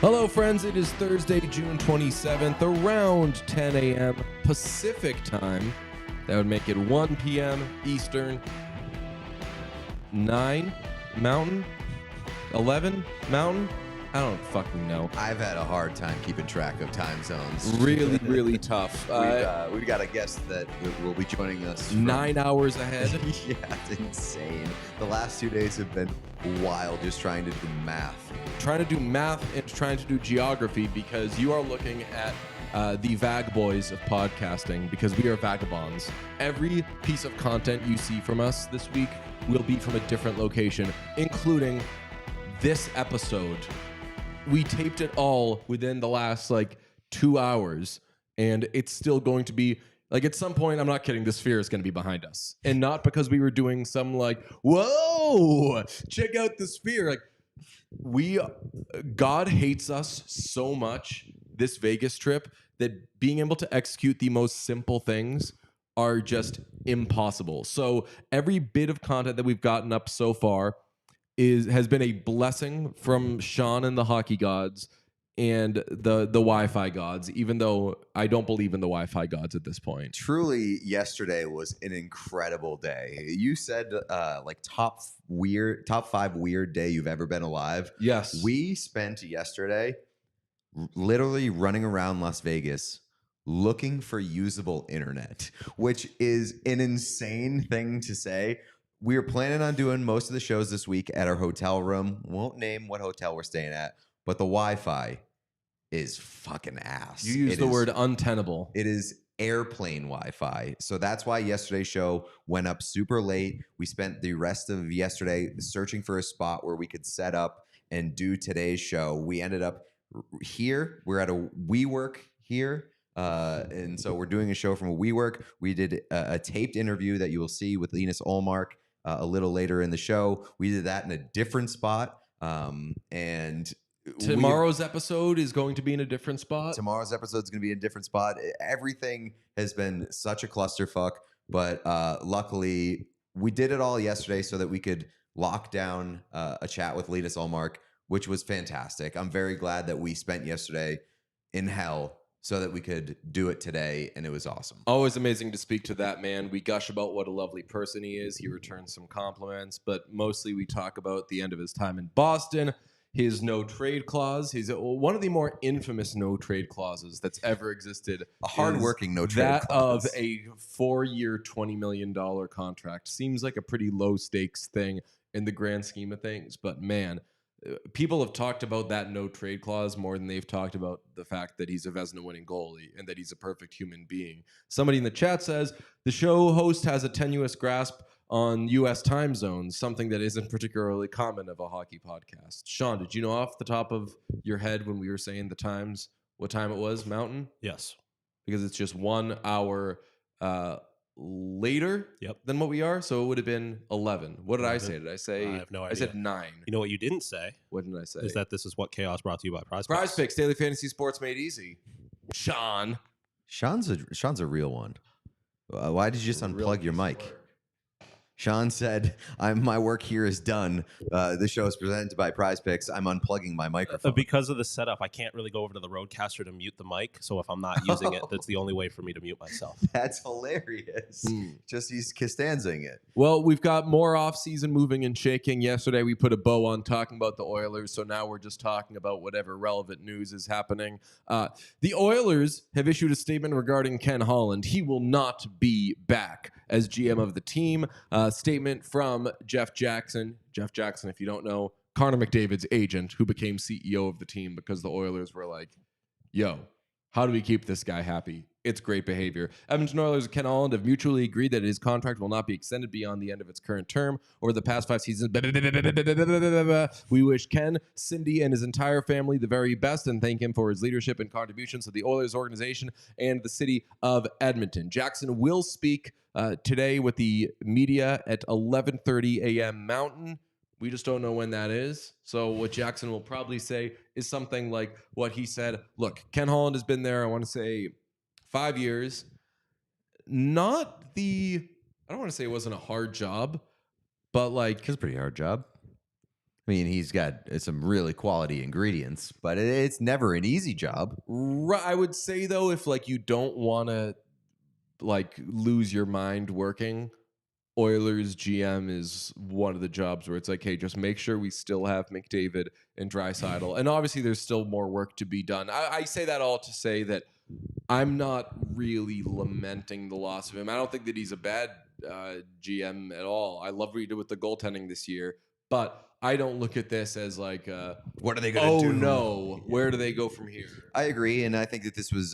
Hello, friends. It is Thursday, June 27th, around 10 a.m. Pacific time. That would make it 1 p.m. Eastern, 9 Mountain, 11 Mountain. I don't fucking know. I've had a hard time keeping track of time zones. Really, really tough. We've got a guest that will be joining us. 9 hours ahead. Yeah, it's insane. The last 2 days have been wild just trying to do math. Trying to do math and trying to do geography because you are looking at the vag boys of podcasting because we are vagabonds. Every piece of content you see from us this week will be from a different location, including this episode. We taped it all within the last 2 hours, and it's still going to be at some point. I'm not kidding. The sphere is going to be behind us, and not because we were doing some whoa, check out the sphere. God hates us so much this Vegas trip that being able to execute the most simple things are just impossible. So every bit of content that we've gotten up so far has been a blessing from Sean and the hockey gods and the Wi-Fi gods, even though I don't believe in the Wi-Fi gods at this point. Truly, yesterday was an incredible day. You said top 5 weird day you've ever been alive. Yes. We spent yesterday literally running around Las Vegas looking for usable internet, which is an insane thing to say. We were planning on doing most of the shows this week at our hotel room. Won't name what hotel we're staying at, but the Wi-Fi is fucking ass. You used the word untenable. It is airplane Wi-Fi. So that's why yesterday's show went up super late. We spent the rest of yesterday searching for a spot where we could set up and do today's show. We ended up here. We're at a WeWork here. And so we're doing a show from a WeWork. We did a taped interview that you will see with Linus Ullmark a little later in the show. We did that in a different spot. And tomorrow's episode is going to be in a different spot. Tomorrow's episode is going to be in a different spot. Everything has been such a clusterfuck, but luckily we did it all yesterday so that we could lock down a chat with Linus Ullmark, which was fantastic. I'm very glad that we spent yesterday in hell so that we could do it today, and it was awesome. Always amazing to speak to that man. We gush about what a lovely person he is. He returns some compliments, but mostly we talk about the end of his time in Boston, his no-trade clause. He's one of the more infamous no-trade clauses that's ever existed. A hardworking no-trade That clause. of a 4-year, $20 million contract. Seems like a pretty low-stakes thing in the grand scheme of things, but man, people have talked about that no-trade clause more than they've talked about the fact that he's a Vezina-winning goalie and that he's a perfect human being. Somebody in the chat says, the show host has a tenuous grasp on U.S. time zones, something that isn't particularly common of a hockey podcast. Sean, did you know off the top of your head when we were saying the times, what time it was, Mountain? Yes. Because it's just 1 hour later than what we are, so it would have been 11. What did 11. I say? Did I say? I have no idea. I said 9. You know what you didn't say? What did I say? Is that this is what chaos brought to you by Prize Picks. Prize Picks, daily fantasy sports made easy. Sean's a real one. Why did you just unplug your mic? Sean said, my work here is done. The show is presented by Prize Picks. I'm unplugging my microphone. Because of the setup, I can't really go over to the Roadcaster to mute the mic. So if I'm not using it, that's the only way for me to mute myself. That's hilarious. Just he's Costanzing it. Well, we've got more off-season moving and shaking. Yesterday, we put a bow on talking about the Oilers, so now we're just talking about whatever relevant news is happening. The Oilers have issued a statement regarding Ken Holland. He will not be back as GM of the team. statement from Jeff Jackson. Jeff Jackson, if you don't know, Connor McDavid's agent, who became CEO of the team because the Oilers were like, yo, how do we keep this guy happy? It's great behavior. Edmonton Oilers and Ken Holland have mutually agreed that his contract will not be extended beyond the end of its current term. Over the past 5 seasons, we wish Ken, Cindy, and his entire family the very best and thank him for his leadership and contributions to the Oilers organization and the city of Edmonton. Jackson will speak today with the media at 11:30 a.m. Mountain. We just don't know when that is. So what Jackson will probably say is something like what he said. Look, Ken Holland has been there, I want to say, 5 years. I don't want to say it wasn't a hard job, but like... It's a pretty hard job. I mean, he's got some really quality ingredients, but it's never an easy job. I would say, though, if like you don't want to like lose your mind working... Oilers GM is one of the jobs where it's like, hey, just make sure we still have McDavid and Draisaitl. And obviously there's still more work to be done. I say that all to say that I'm not really lamenting the loss of him. I don't think that he's a bad GM at all. I love what he did with the goaltending this year. But I don't look at this as like, what are they going to do? Oh, no. Where do they go from here? I agree, and I think that this was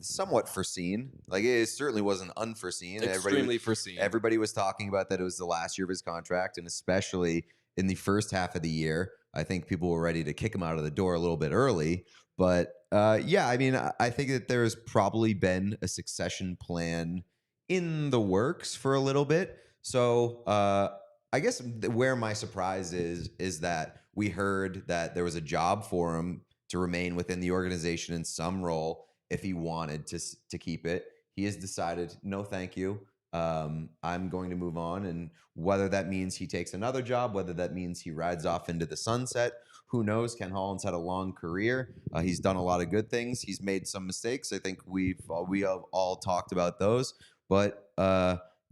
somewhat foreseen. Like, it certainly wasn't unforeseen. Extremely foreseen. Everybody was talking about that it was the last year of his contract, and especially in the first half of the year, I think people were ready to kick him out of the door a little bit early. But, yeah, I mean, I think that there has probably been a succession plan in the works for a little bit. So, I guess where my surprise is that we heard that there was a job for him to remain within the organization in some role if he wanted to keep it. He has decided, no, thank you. I'm going to move on. And whether that means he takes another job, whether that means he rides off into the sunset, who knows? Ken Holland's had a long career. He's done a lot of good things. He's made some mistakes. I think we have all talked about those. But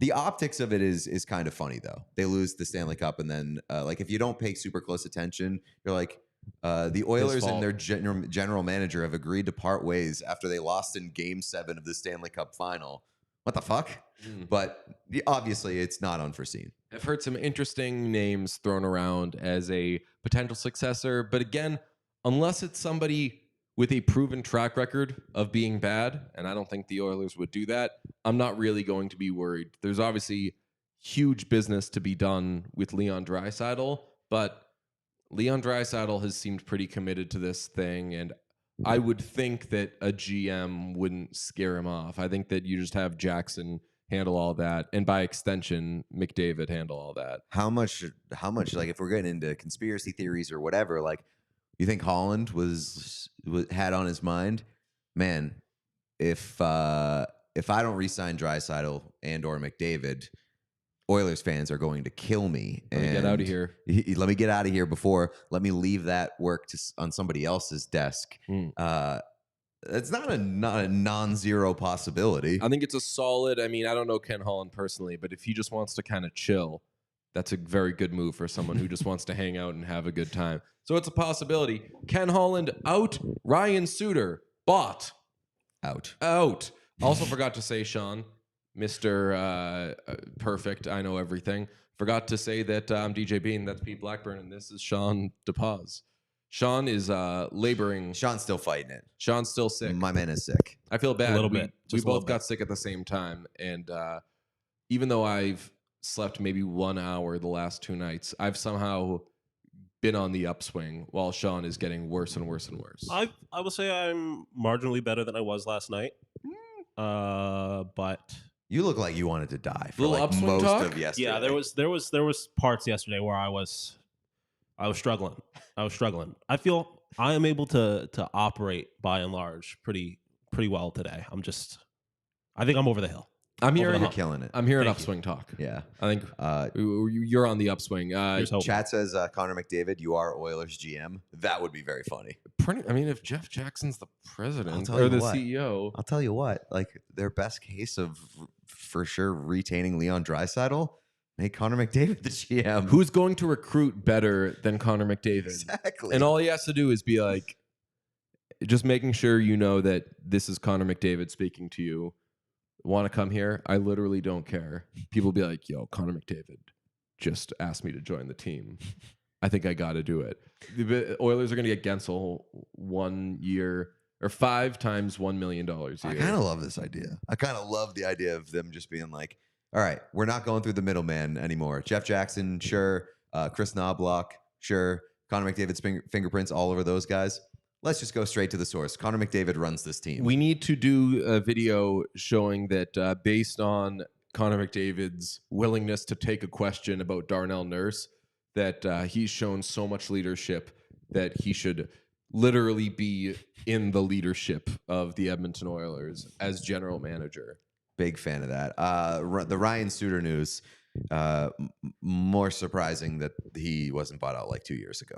the optics of it is kind of funny, though. They lose the Stanley Cup, and then like if you don't pay super close attention, you're like, the Oilers and their general manager have agreed to part ways after they lost in Game 7 of the Stanley Cup Final. What the fuck? But obviously, it's not unforeseen. I've heard some interesting names thrown around as a potential successor, but again, unless it's somebody with a proven track record of being bad, and I don't think the Oilers would do that, I'm not really going to be worried. There's obviously huge business to be done with Leon Draisaitl, but Leon Draisaitl has seemed pretty committed to this thing, and I would think that a GM wouldn't scare him off. I think that you just have Jackson handle all that, and by extension, McDavid handle all that. How much, like, if we're getting into conspiracy theories or whatever, like, you think Holland had on his mind, man, if I don't re-sign Draisaitl and or McDavid, Oilers fans are going to kill me. Let me get out of here. Let me get out of here before. Let me leave that work on somebody else's desk. It's not a non-zero possibility. I think it's a solid. I mean, I don't know Ken Holland personally, but if he just wants to kind of chill, that's a very good move for someone who just wants to hang out and have a good time. So it's a possibility. Ken Holland out. Ryan Suter bought. Out. Also forgot to say, Sean, Mr. Perfect, I know everything. Forgot to say that I'm DJ Bean, that's Pete Blackburn, and this is Sean DePaz. Sean is laboring. Sean's still fighting it. Sean's still sick. My man is sick. I feel bad. A little bit. We both got sick at the same time. And even though I've slept maybe 1 hour the last 2 nights, I've somehow been on the upswing while Sean is getting worse and worse and worse. I would say I'm marginally better than I was last night. But you look like you wanted to die for Little like upswing most talk? of yesterday. yeah, there was parts yesterday where I was struggling. I feel I am able to operate by and large pretty well today. I think I'm over the hill. I'm hearing You're killing it. I'm hearing Thank upswing talk. Yeah. I think you're on the upswing. Here's hoping. Chat says Connor McDavid, you are Oilers GM. That would be very funny. I mean, if Jeff Jackson's the president tell or you the what. CEO, I'll tell you what, like their best case of for sure retaining Leon Draisaitl, make Connor McDavid the GM. who's going to recruit better than Connor McDavid? Exactly. And all he has to do is be like, just making sure you know that this is Connor McDavid speaking to you. want to come here, I literally don't care. People be like, yo, Connor McDavid just asked me to join the team. I think I got to do it. The Oilers are going to get Gensel 1 year or 5 times $1 million a year. I kind of love this idea. I kind of love the idea of them just being like, all right, we're not going through the middleman anymore. Jeff Jackson, sure. Chris Knobloch, sure. Connor McDavid's fingerprints all over those guys. Let's just go straight to the source. Connor McDavid runs this team. We need to do a video showing that based on Connor McDavid's willingness to take a question about Darnell Nurse, that he's shown so much leadership that he should literally be in the leadership of the Edmonton Oilers as general manager. Big fan of that. The Ryan Suter news, more surprising that he wasn't bought out like 2 years ago.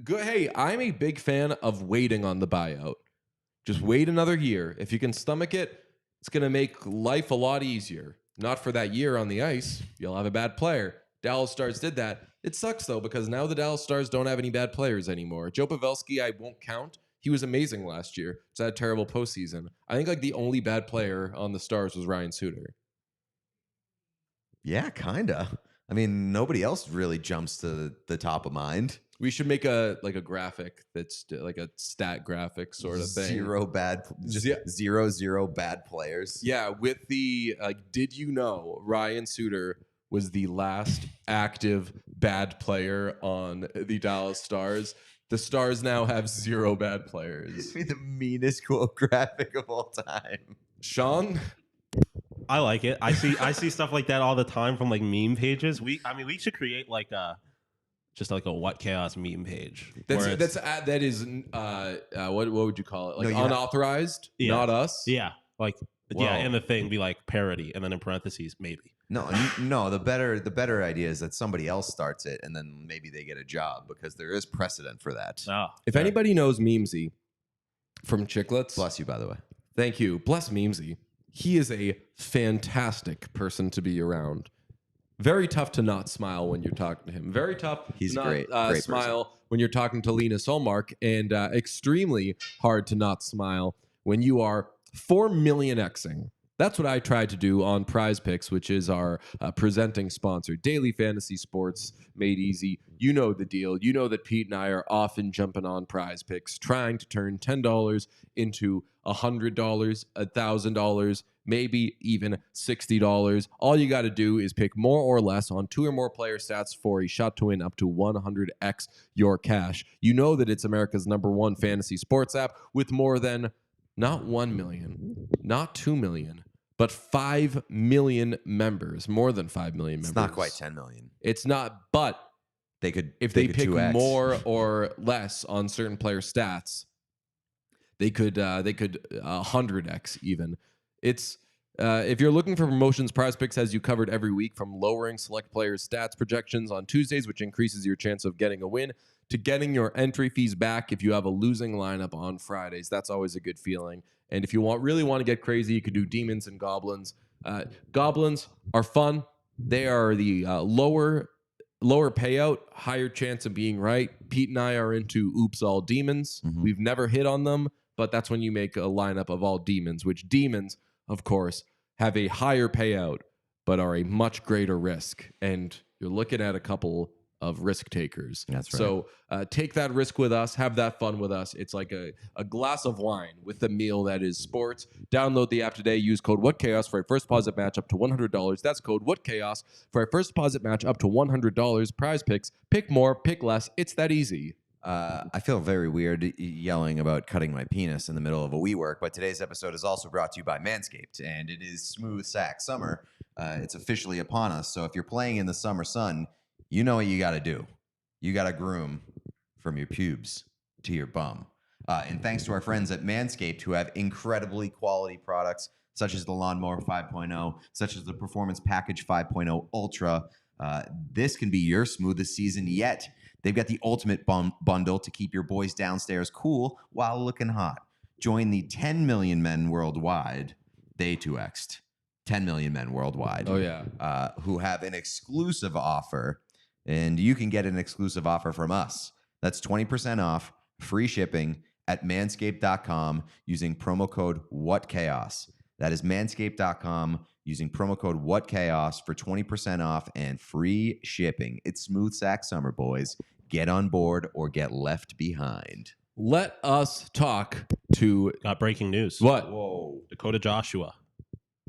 Good. Hey, I'm a big fan of waiting on the buyout. Just wait another year. If you can stomach it, it's going to make life a lot easier. Not for that year on the ice. You'll have a bad player. Dallas Stars did that. It sucks, though, because now the Dallas Stars don't have any bad players anymore. Joe Pavelski, I won't count. He was amazing last year. It's had a terrible postseason. I think like the only bad player on the Stars was Ryan Suter. Yeah, kind of. I mean, nobody else really jumps to the top of mind. We should make a graphic that's like a stat graphic sort of thing. Zero bad players. Yeah, with the did you know Ryan Suter was the last active bad player on the Dallas Stars? The Stars now have 0 bad players. This would be the meanest quote graphic of all time. Sean? I like it. I see stuff like that all the time from like meme pages. We should create like just like a What Chaos meme page. That is what would you call it? Like unauthorized, not us. Yeah, like yeah, and the thing be like parody, and then in parentheses maybe. No. The better idea is that somebody else starts it, and then maybe they get a job because there is precedent for that. Oh, if anybody knows Memesy from Chicklets, bless you, by the way. Thank you, bless Memesy. He is a fantastic person to be around. Very tough to not smile when you're talking to him. Very tough He's to not great smile person. When you're talking to Linus Ullmark, and extremely hard to not smile when you are 4 million Xing. That's what I tried to do on Prize Picks, which is our presenting sponsor. Daily fantasy sports made easy. You know the deal. You know that Pete and I are often jumping on Prize Picks, trying to turn $10 into $100, $1,000, maybe even $60. All you got to do is pick more or less on 2 or more player stats for a shot to win up to 100x your cash. You know that it's America's #1 fantasy sports app with more than not 1 million, not 2 million, but 5 million members, more than 5 million members. It's not quite 10 million. It's not, but they could pick 2X. more or less on certain player stats, they could 100x even. It's if you're looking for promotions, Prize Picks has you covered every week, from lowering select players' stats projections on Tuesdays, which increases your chance of getting a win, to getting your entry fees back if you have a losing lineup on Fridays. That's always a good feeling. And if you really want to get crazy, you could do Demons and Goblins. Goblins are fun. They are the lower payout, higher chance of being right. Pete and I are into Oops All Demons. Mm-hmm. We've never hit on them, but that's when you make a lineup of all demons, which demons, of course, have a higher payout, but are a much greater risk. And you're looking at a couple of risk takers. That's right. So take that risk with us. Have that fun with us. It's like a glass of wine with the meal that is sports. Download the app today. Use code WhatChaos for a first deposit match up to $100. That's code WhatChaos for a first deposit match up to $100. Prize Picks. Pick more, pick less. It's that easy. I feel very weird yelling about cutting my penis in the middle of a WeWork, but today's episode is also brought to you by Manscaped, and it is smooth sack summer. It's officially upon us, so if you're playing in the summer sun, you know what you got to do. You got to groom from your pubes to your bum. And thanks to our friends at Manscaped, who have incredibly quality products, such as the Lawnmower 5.0, such as the Performance Package 5.0 Ultra. This can be your smoothest season yet. They've got the ultimate bundle to keep your boys downstairs cool while looking hot. Join the 10 million men worldwide. They 2x'd. 10 million men worldwide. Oh, yeah. Who have an exclusive offer. And you can get an exclusive offer from us. That's 20% off, free shipping at manscaped.com using promo code WhatChaos. That is manscaped.com using promo code WhatChaos for 20% off and free shipping. It's smooth sack summer, boys. Get on board or get left behind. Let us talk to Got breaking news. what? Whoa. Dakota Joshua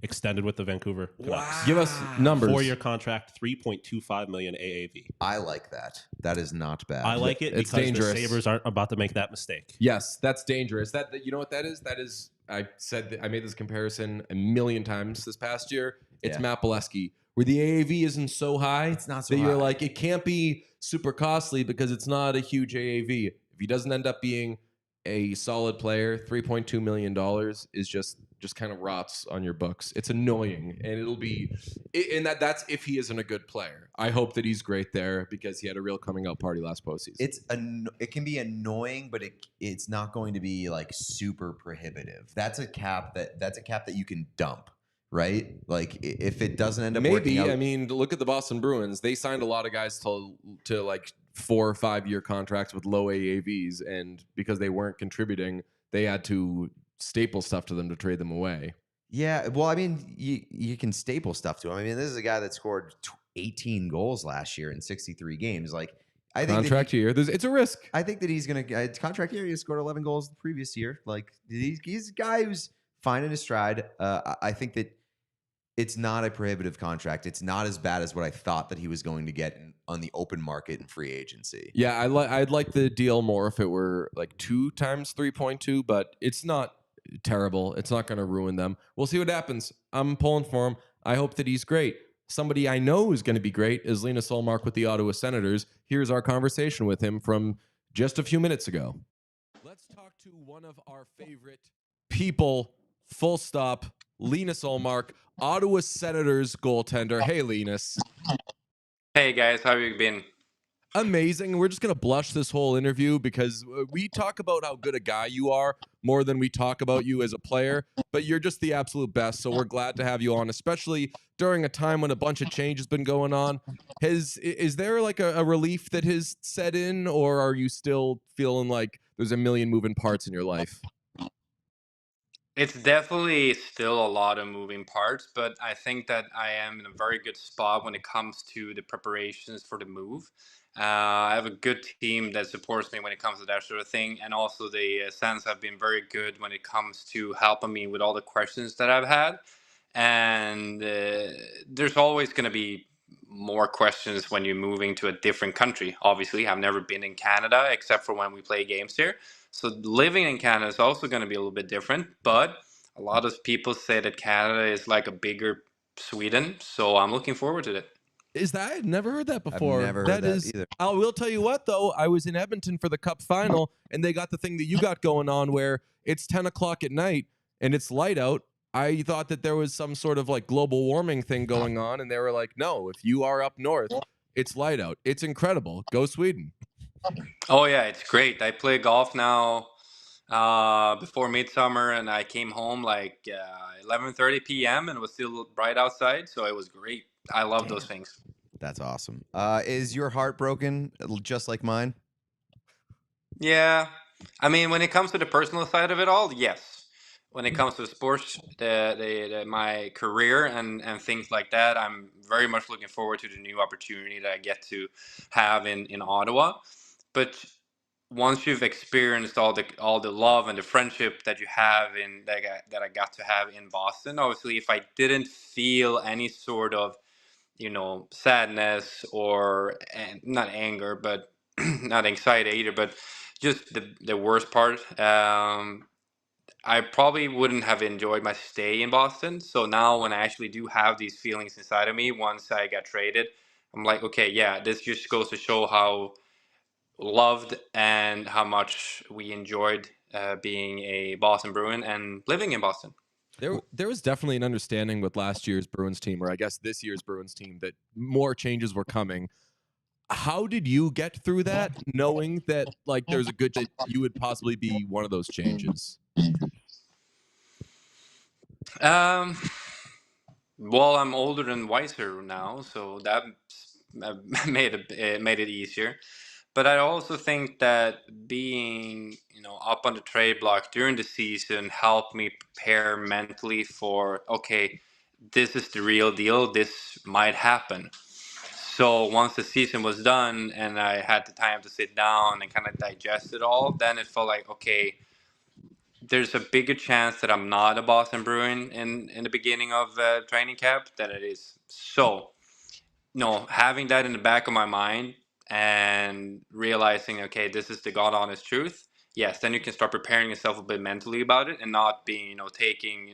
extended with the Vancouver Canucks. Give us numbers. 4-year contract, $3.25 million AAV. I like that. That is not bad. I like it It's because dangerous. the Sabres aren't about to make that mistake. Yes, that's dangerous. That you know what that is? That is, I said that I made this comparison a million times this past year. It's Yeah. Matt Bolesky, where the AAV isn't so high. It's not so that high. you're like, it can't be super costly because it's not a huge AAV. If he doesn't end up being a solid player, $3.2 million is just kind of rots on your books. It's annoying, and it'll be, and that's if he isn't a good player. I hope that he's great there because he had a real coming out party last postseason. It can be annoying, but it's not going to be like super prohibitive. That's a cap that you can dump, right? Like if it doesn't end up working maybe. out, I mean, look at the Boston Bruins. They signed a lot of guys to like 4 or 5 year contracts with low AAVs, and because they weren't contributing, they had to staple stuff to them to trade them away. yeah. Well, I mean, you can staple stuff to him. I mean, this is a guy that scored 18 goals last year in 63 games. Like, I think Contract year, it's a risk. I think that he's going to contract year. He scored 11 goals the previous year. Like he's a guy who's fine in his stride. I think that it's not a prohibitive contract. It's not as bad as what I thought that he was going to get on the open market and free agency. Yeah, I'd like the deal more if it were like 2 times 3.2, but it's not terrible. It's not going to ruin them. We'll see what happens. I'm pulling for him. I hope that he's great. Somebody I know is going to be great is Linus Ullmark with the Ottawa Senators. Here's our conversation with him from just a few minutes ago. Let's talk to one of our favorite people, full stop, Linus Ullmark, Ottawa Senators goaltender. Hey, Linus. Hey guys, how have you been? Amazing. We're just going to blush this whole interview because we talk about how good a guy you are more than we talk about you as a player, but you're just the absolute best. So we're glad to have you on, especially during a time when a bunch of change has been going on. Is there like a relief that has set in, or are you still feeling like there's a million moving parts in your life? It's definitely still a lot of moving parts, but I think that I am in a very good spot when it comes to the preparations for the move. I have a good team that supports me when it comes to that sort of thing, and also the Sens have been very good when it comes to helping me with all the questions that I've had. And there's always going to be more questions when you're moving to a different country. Obviously, I've never been in Canada except for when we play games here. So living in Canada is also going to be a little bit different, but a lot of people say that Canada is like a bigger Sweden. So I'm looking forward to it. Is that? I've never heard that before. I've never heard that either. I will tell you what, though. I was in Edmonton for the Cup final, and they got the thing that you got going on where it's 10 o'clock at night and it's light out. I thought that there was some sort of like global warming thing going on, and they were like, no, if you are up north, it's light out. It's incredible. Go Sweden. Oh, yeah, it's great. I play golf now before midsummer, and I came home like 11:30 p.m. and it was still bright outside. So it was great. I love those things. That's awesome. Is your heart broken just like mine? Yeah. I mean, when it comes to the personal side of it all, yes. When it comes to sports, my career and things like that, I'm very much looking forward to the new opportunity that I get to have in Ottawa. But once you've experienced all the love and the friendship that you have in that I got to have in Boston, obviously, if I didn't feel any sort of sadness or not anger, but not anxiety either, but just the worst part. I probably wouldn't have enjoyed my stay in Boston. So now when I actually do have these feelings inside of me, once I got traded, I'm like, okay, yeah, this just goes to show how loved and how much we enjoyed being a Boston Bruin and living in Boston. There was definitely an understanding with last year's Bruins team, or I guess this year's Bruins team, that more changes were coming. How did you get through that, knowing that like there's a good that you would possibly be one of those changes? Well, I'm older and wiser now, so that made it easier. But I also think that being, up on the trade block during the season helped me prepare mentally for, okay, this is the real deal. This might happen. So once the season was done and I had the time to sit down and kind of digest it all, then it felt like, okay, there's a bigger chance that I'm not a Boston Bruin in the beginning of training camp than it is. So, no, having that in the back of my mind and realizing, okay, this is the God honest truth. Yes, then you can start preparing yourself a bit mentally about it and not being, taking,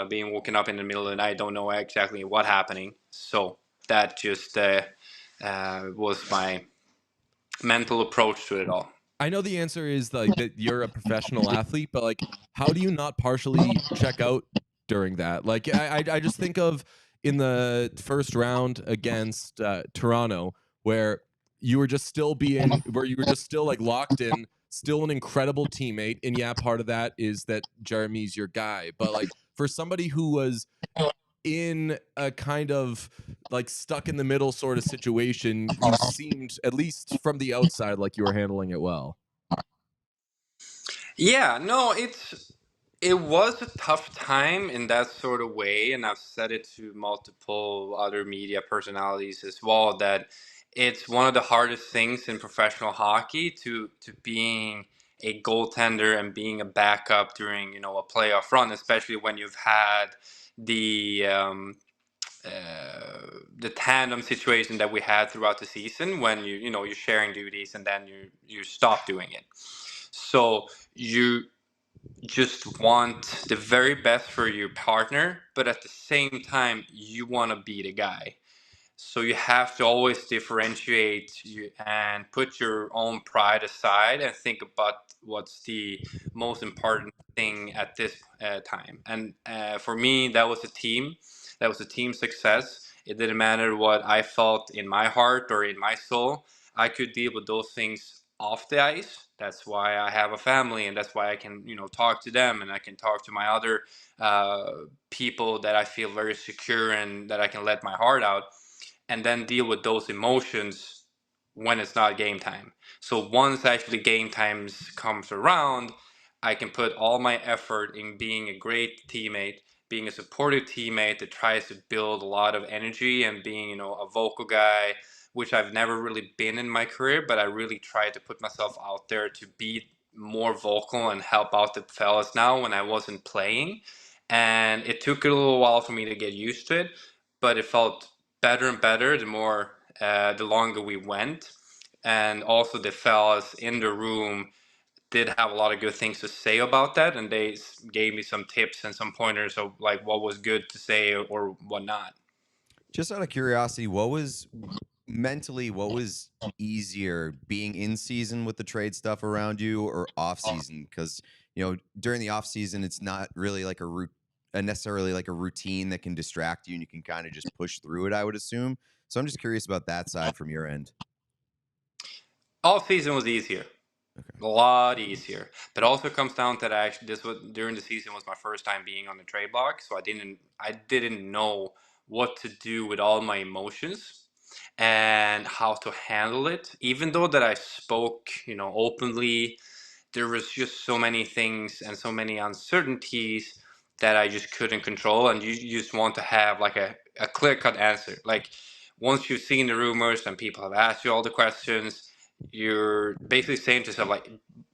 being woken up in the middle of the night, don't know exactly what's happening. So that just was my mental approach to it all. I know the answer is like that you're a professional athlete, but like, how do you not partially check out during that? Like, I just think of in the first round against Toronto, where you were just still like locked in, still an incredible teammate, and yeah, part of that is that Jeremy's your guy, but like for somebody who was in a kind of like stuck in the middle sort of situation, you seemed, at least from the outside, like you were handling it well. Yeah, no, it was a tough time in that sort of way, and I've said it to multiple other media personalities as well that it's one of the hardest things in professional hockey to being a goaltender and being a backup during a playoff run, especially when you've had the um, the tandem situation that we had throughout the season when you're sharing duties and then you stop doing it. So you just want the very best for your partner, but at the same time, you want to be the guy. So you have to always differentiate and put your own pride aside and think about what's the most important thing at this time. And for me, that was a team. That was a team success. It didn't matter what I felt in my heart or in my soul. I could deal with those things off the ice. That's why I have a family, and that's why I can, talk to them, and I can talk to my other uh, people that I feel very secure and that I can let my heart out and then deal with those emotions when it's not game time. So once actually game times comes around, I can put all my effort in being a great teammate, being a supportive teammate that tries to build a lot of energy and being, a vocal guy, which I've never really been in my career, but I really try to put myself out there to be more vocal and help out the fellas now when I wasn't playing. And it took a little while for me to get used to it, but it felt better and better the longer we went. And also the fellas in the room did have a lot of good things to say about that, and they gave me some tips and some pointers of like what was good to say or what not. Just out of curiosity, what was easier, being in season with the trade stuff around you or off season? Because during the off season, it's not really like necessarily like a routine that can distract you, and you can kind of just push through it, I would assume. So I'm just curious about that side from your end. Off season was easier, Okay. a lot easier, but also comes down to that actually this was during the season was my first time being on the trade block, so I didn't know what to do with all my emotions and how to handle it. Even though that I spoke, openly, there was just so many things and so many uncertainties that I just couldn't control. And you just want to have like a clear cut answer. Like once you've seen the rumors and people have asked you all the questions, you're basically saying to yourself, like,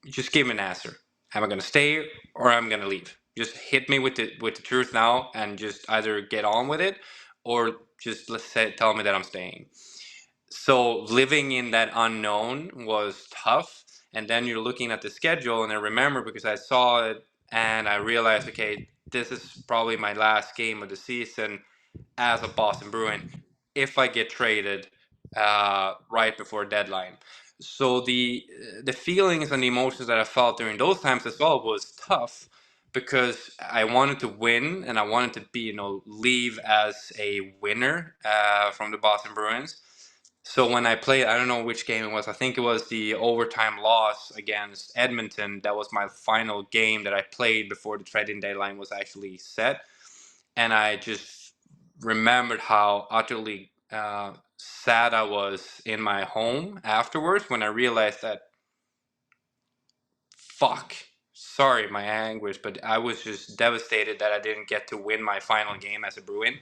just give me an answer. Am I going to stay or am I going to leave? Just hit me with the truth now and just either get on with it or just tell me that I'm staying. So living in that unknown was tough. And then you're looking at the schedule, and I remember because I saw it and I realized, okay, this is probably my last game of the season as a Boston Bruin if I get traded right before deadline. So the feelings and the emotions that I felt during those times as well was tough because I wanted to win and I wanted to be leave as a winner from the Boston Bruins. So when I played, I don't know which game it was. I think it was the overtime loss against Edmonton. That was my final game that I played before the trading deadline was actually set. And I just remembered how utterly sad I was in my home afterwards when I realized that, fuck, sorry, my anguish, but I was just devastated that I didn't get to win my final game as a Bruin.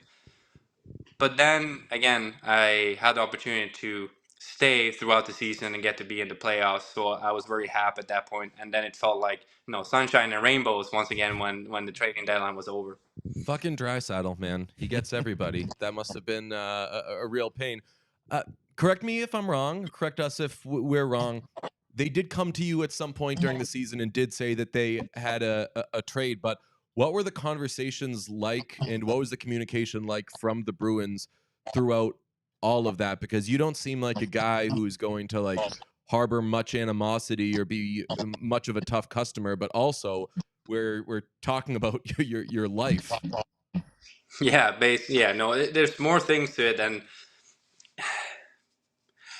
But then again, I had the opportunity to stay throughout the season and get to be in the playoffs, so I was very happy at that point. And then it felt like, sunshine and rainbows once again when the trading deadline was over. Fucking Draisaitl, man. He gets everybody. That must have been a real pain. Correct me if I'm wrong. Correct us if we're wrong. They did come to you at some point during the season and did say that they had a trade, but what were the conversations like and what was the communication like from the Bruins throughout all of that? Because you don't seem like a guy who's going to like harbor much animosity or be much of a tough customer, but also we're talking about your life. Yeah, there's more things to it than,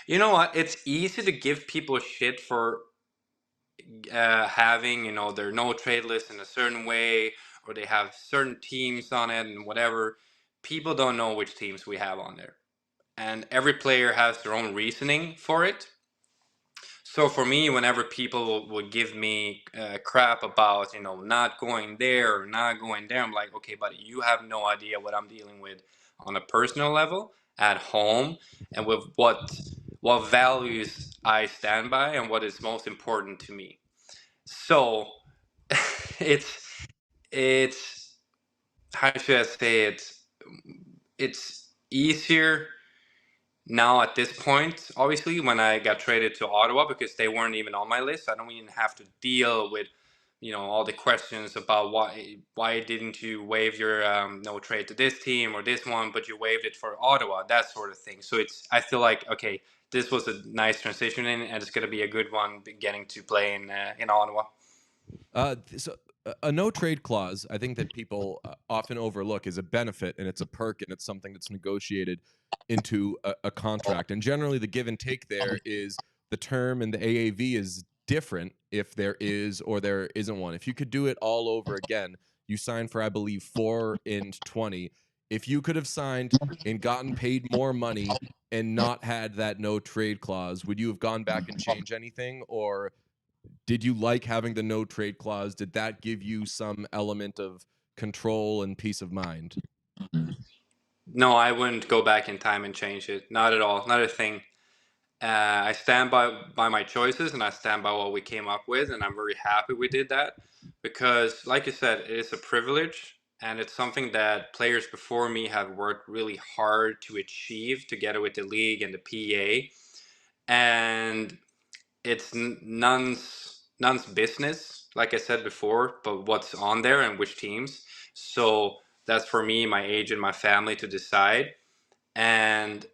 you know what? It's easy to give people shit for having, their no trade list in a certain way, or they have certain teams on it and whatever. People don't know which teams we have on there, and every player has their own reasoning for it. So for me, whenever people would give me crap about, not going there or not going there, I'm like, okay, buddy, you have no idea what I'm dealing with on a personal level at home, and with what values I stand by and what is most important to me. So it's how should I say it? It's easier now at this point, obviously, when I got traded to Ottawa, because they weren't even on my list. I don't even have to deal with, all the questions about why didn't you waive your no trade to this team or this one, but you waived it for Ottawa, that sort of thing. So I feel like, okay, this was a nice transition in, and it's going to be a good one getting to play in Ottawa. So a no trade clause, I think that people often overlook, is a benefit and it's a perk and it's something that's negotiated into a contract. And generally, the give and take there is the term and the AAV is different if there is or there isn't one. If you could do it all over again, you sign for, I believe, 4 and 20. If you could have signed and gotten paid more money and not had that no trade clause, would you have gone back and changed anything, or did you like having the no trade clause? Did that give you some element of control and peace of mind? No, I wouldn't go back in time and change it. Not at all. Not a thing. I stand by my choices, and I stand by what we came up with, and I'm very happy we did that, because, like you said, it is a privilege, and it's something that players before me have worked really hard to achieve together with the league and the PA, and it's none's business, like I said before, but what's on there and which teams. So that's for me, my agent, my family to decide. And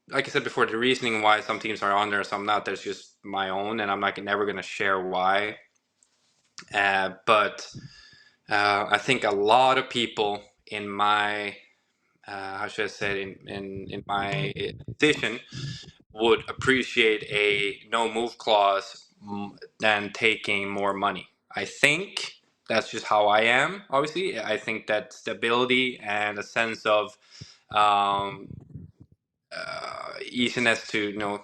like I said before, the reasoning why some teams are on there, some not, there's just my own, and I'm like never going to share why. But I think a lot of people in my, how should I say it, in my position would appreciate a no move clause than taking more money. I think that's just how I am. Obviously, I think that stability and a sense of easiness to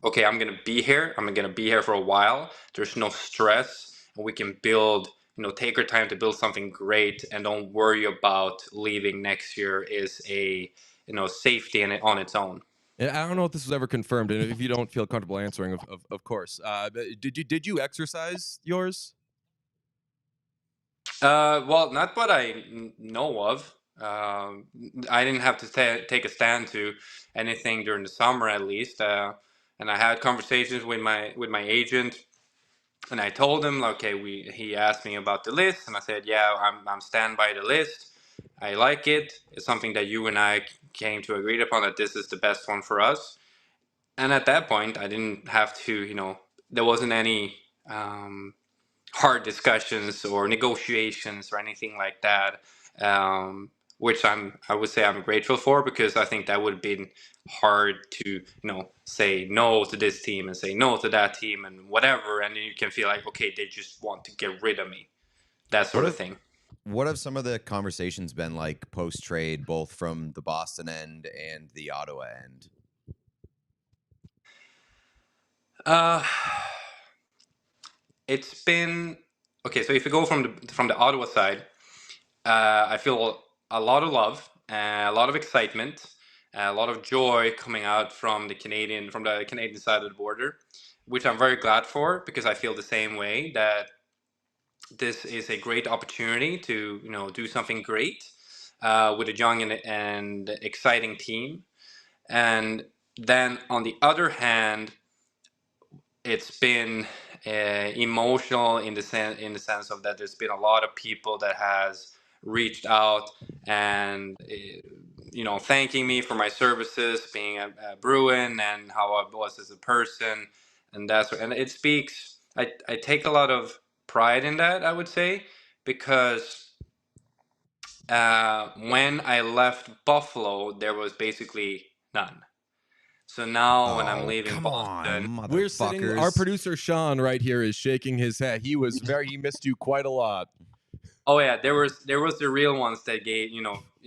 okay, I'm gonna be here. I'm gonna be here for a while. There's no stress, and we can build. Take our time to build something great, and don't worry about leaving next year is a safety in it on its own. And I don't know if this was ever confirmed, and if you don't feel comfortable answering, of course. Did you exercise yours? Well, not what I know of. I didn't have to take a stand to anything during the summer, at least. And I had conversations with my agent, and I told him, okay, he asked me about the list, and I said, yeah, I'm stand by the list. I like it. It's something that you and I came to agree upon, that this is the best one for us. And at that point, I didn't have to, there wasn't any hard discussions or negotiations or anything like that, which I would say I'm grateful for, because I think that would have been hard to say no to this team and say no to that team and whatever, and then you can feel like, okay, they just want to get rid of me, that sort of thing. What have some of the conversations been like post-trade, both from the Boston end and the Ottawa end? It's been okay. So if you go from the Ottawa side, I feel a lot of love, a lot of excitement, a lot of joy coming out from the Canadian side of the border, which I'm very glad for, because I feel the same way, that this is a great opportunity to do something great with a young and exciting team. And then on the other hand, it's been emotional in the sense of that there's been a lot of people that has reached out and thanking me for my services being a Bruin and how I was as a person, and it speaks. I take a lot of pride in that, I would say, because when I left Buffalo, there was basically none. So now when I'm Oh, leaving come on, Boston, We're sitting. Our motherfuckers. producer Sean right here is shaking his head. He missed you quite a lot. oh yeah, there was the real ones that gave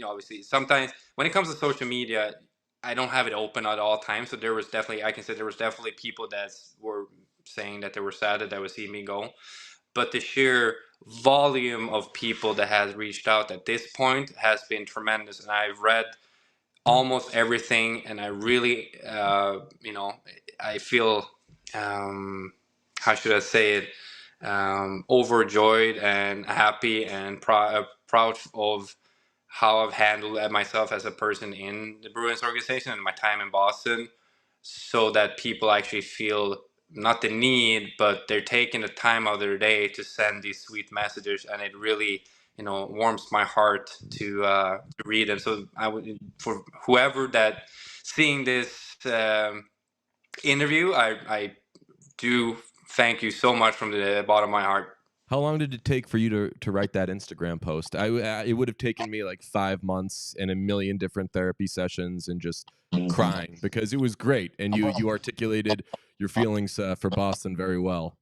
obviously sometimes when it comes to social media, I don't have it open at all times. So there was definitely, I can say there was definitely people that were saying that they were sad that they would see me go, but the sheer volume of people that has reached out at this point has been tremendous, and I've read almost everything, and I really I feel how should I say it, overjoyed and happy and proud of how I've handled myself as a person in the Bruins organization and my time in Boston, so that people actually feel not the need, but they're taking the time out of their day to send these sweet messages, and it really warms my heart to read them. So I would, for whoever that seeing this interview, I do thank you so much from the bottom of my heart. How long did it take for you to write that Instagram post? It would have taken me like 5 months and a million different therapy sessions and just crying, because it was great, and you articulated your feelings for Boston very well.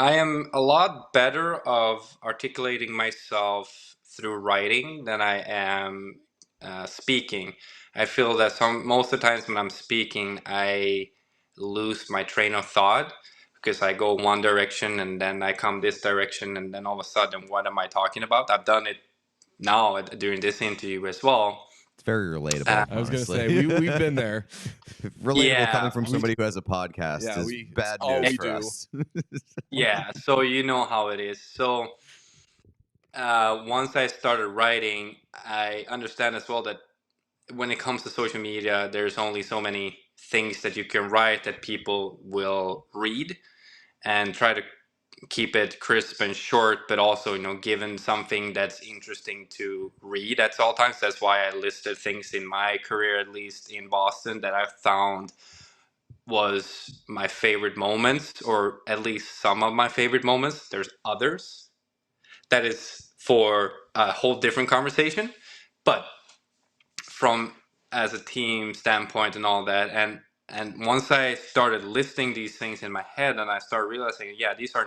I am a lot better of articulating myself through writing than I am speaking. I feel that most of the times when I'm speaking, I lose my train of thought, because I go one direction and then I come this direction, and then all of a sudden, what am I talking about? I've done it now during this interview as well. It's very relatable. I was going to honestly. say, we've been there. Relatable coming from somebody who has a podcast Yeah, is it's bad all news we for do. us. Yeah, so you know how it is. So once I started writing, I understand as well that when it comes to social media, there's only so many things that you can write that people will read, and try to keep it crisp and short, but also given something that's interesting to read at all times. That's why I listed things in my career, at least in Boston, that I found was my favorite moments, or at least some of my favorite moments. There's others that is for a whole different conversation, but from as a team standpoint and all that, and once I started listing these things in my head, and I started realizing, yeah, these are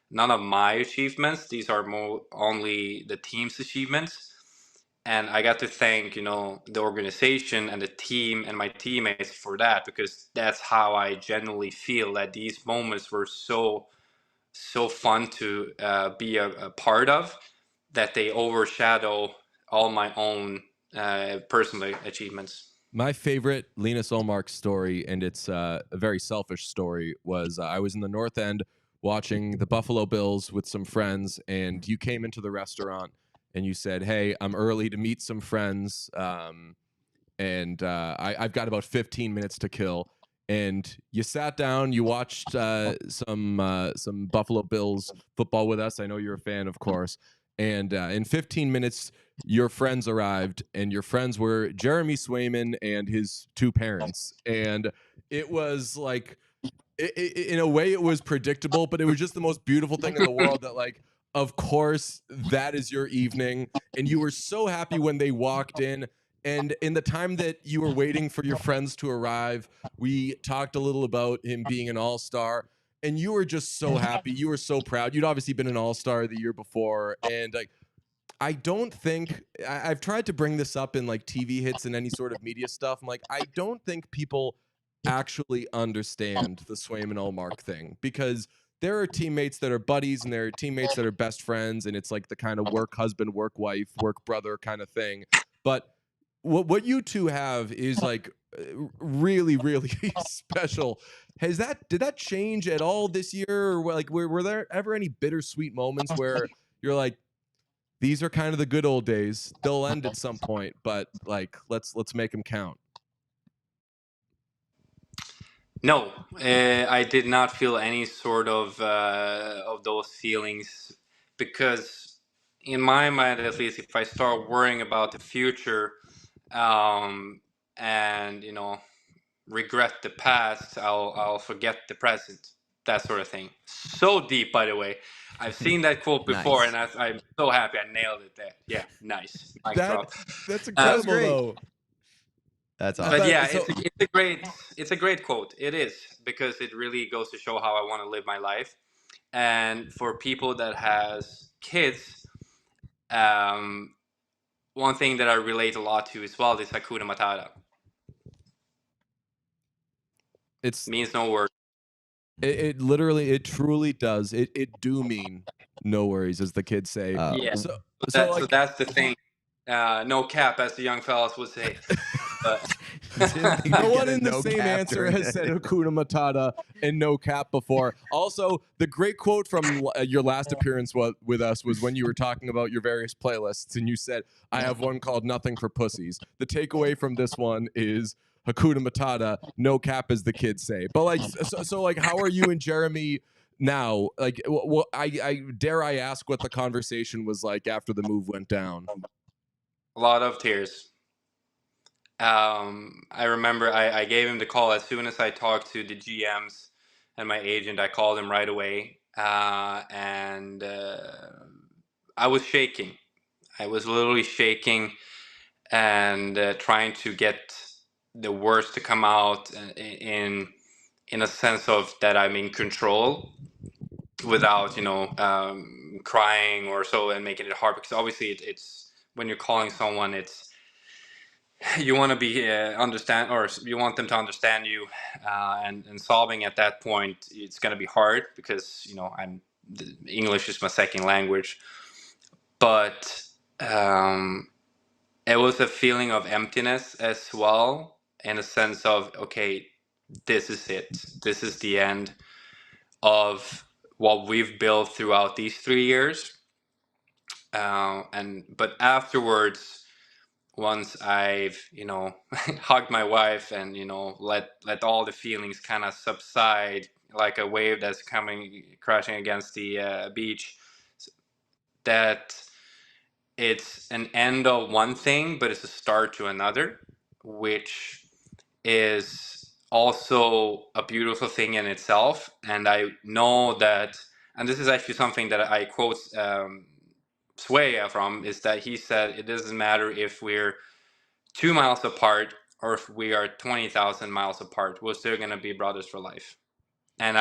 none of my achievements, these are more only the team's achievements. And I got to thank the organization and the team and my teammates for that, because that's how I genuinely feel that these moments were so fun to be a part of, that they overshadow all my own personal achievements. My favorite Linus Ullmark story, and it's a very selfish story, was I was in the North End watching the Buffalo Bills with some friends, and you came into the restaurant and you said, "Hey, I'm early to meet some friends, and I've got about 15 minutes to kill." And you sat down, you watched some Buffalo Bills football with us. I know you're a fan, of course. And in 15 minutes, your friends arrived, and your friends were Jeremy Swayman and his two parents. And it was like, in a way, it was predictable, but it was just the most beautiful thing in the world that, like, of course, that is your evening. And you were so happy when they walked in. And in the time that you were waiting for your friends to arrive, we talked a little about him being an all-star. and you were just so happy. You were so proud. You'd obviously been an all-star the year before, and like, I don't think I've tried to bring this up in like TV hits and any sort of media stuff. I'm like, I don't think people actually understand the Swayman Ullmark thing, because there are teammates that are buddies and there are teammates that are best friends, and it's like the kind of work husband, work wife, work brother kind of thing. But what you two have is like really, really special. Did that change at all this year? Or like, were there ever any bittersweet moments where you're like, these are kind of the good old days, they'll end at some point, but like, let's make them count? No, I did not feel any sort of those feelings, because in my mind, at least, if I start worrying about the future, and regret the past, I'll forget the present, that sort of thing. So deep, by the way. I've seen that quote before, Nice. and I'm so happy I nailed it there. Yeah, nice. Mic drop. That's incredible, great. though. That's awesome. But But yeah, so- it's a great quote. It is, because it really goes to show how I want to live my life. And for people that has kids, one thing that I relate a lot to as well is Hakuna Matata. It's Means no words. it literally, it truly does. It do mean no worries, as the kids say. Yeah. So So that's the thing. No cap, as the young fellas would say. But no one in the same answer has said Hakuna Matata and no cap before. Also, the great quote from your last appearance with us was when you were talking about your various playlists, and you said, I have one called Nothing for Pussies. The takeaway from this one is Hakuna Matata, no cap, as the kids say. But like, so like, how are you and Jeremy now? Like, I dare I ask what the conversation was like after the move went down? a lot of tears. I remember I gave him the call as soon as I talked to the GMs and my agent. I called him right away, and I was shaking. I was literally shaking, and trying to get the words to come out in a sense of that I'm in control, without crying or so, and making it hard, because obviously it's when you're calling someone, it's you want to be understand, or you want them to understand you, and sobbing at that point, it's going to be hard, because English is my second language. But it was a feeling of emptiness as well, in a sense of, okay, this is it, this is the end of what we've built throughout these 3 years. But afterwards, once I've hugged my wife, and let all the feelings kind of subside, like a wave that's coming crashing against the beach, that it's an end of one thing, but it's a start to another, which is also a beautiful thing in itself. And I know that, and this is actually something that I quote Sway from, is that he said, it doesn't matter if we're 2 miles apart or if we are 20,000 miles apart, we're still going to be brothers for life. And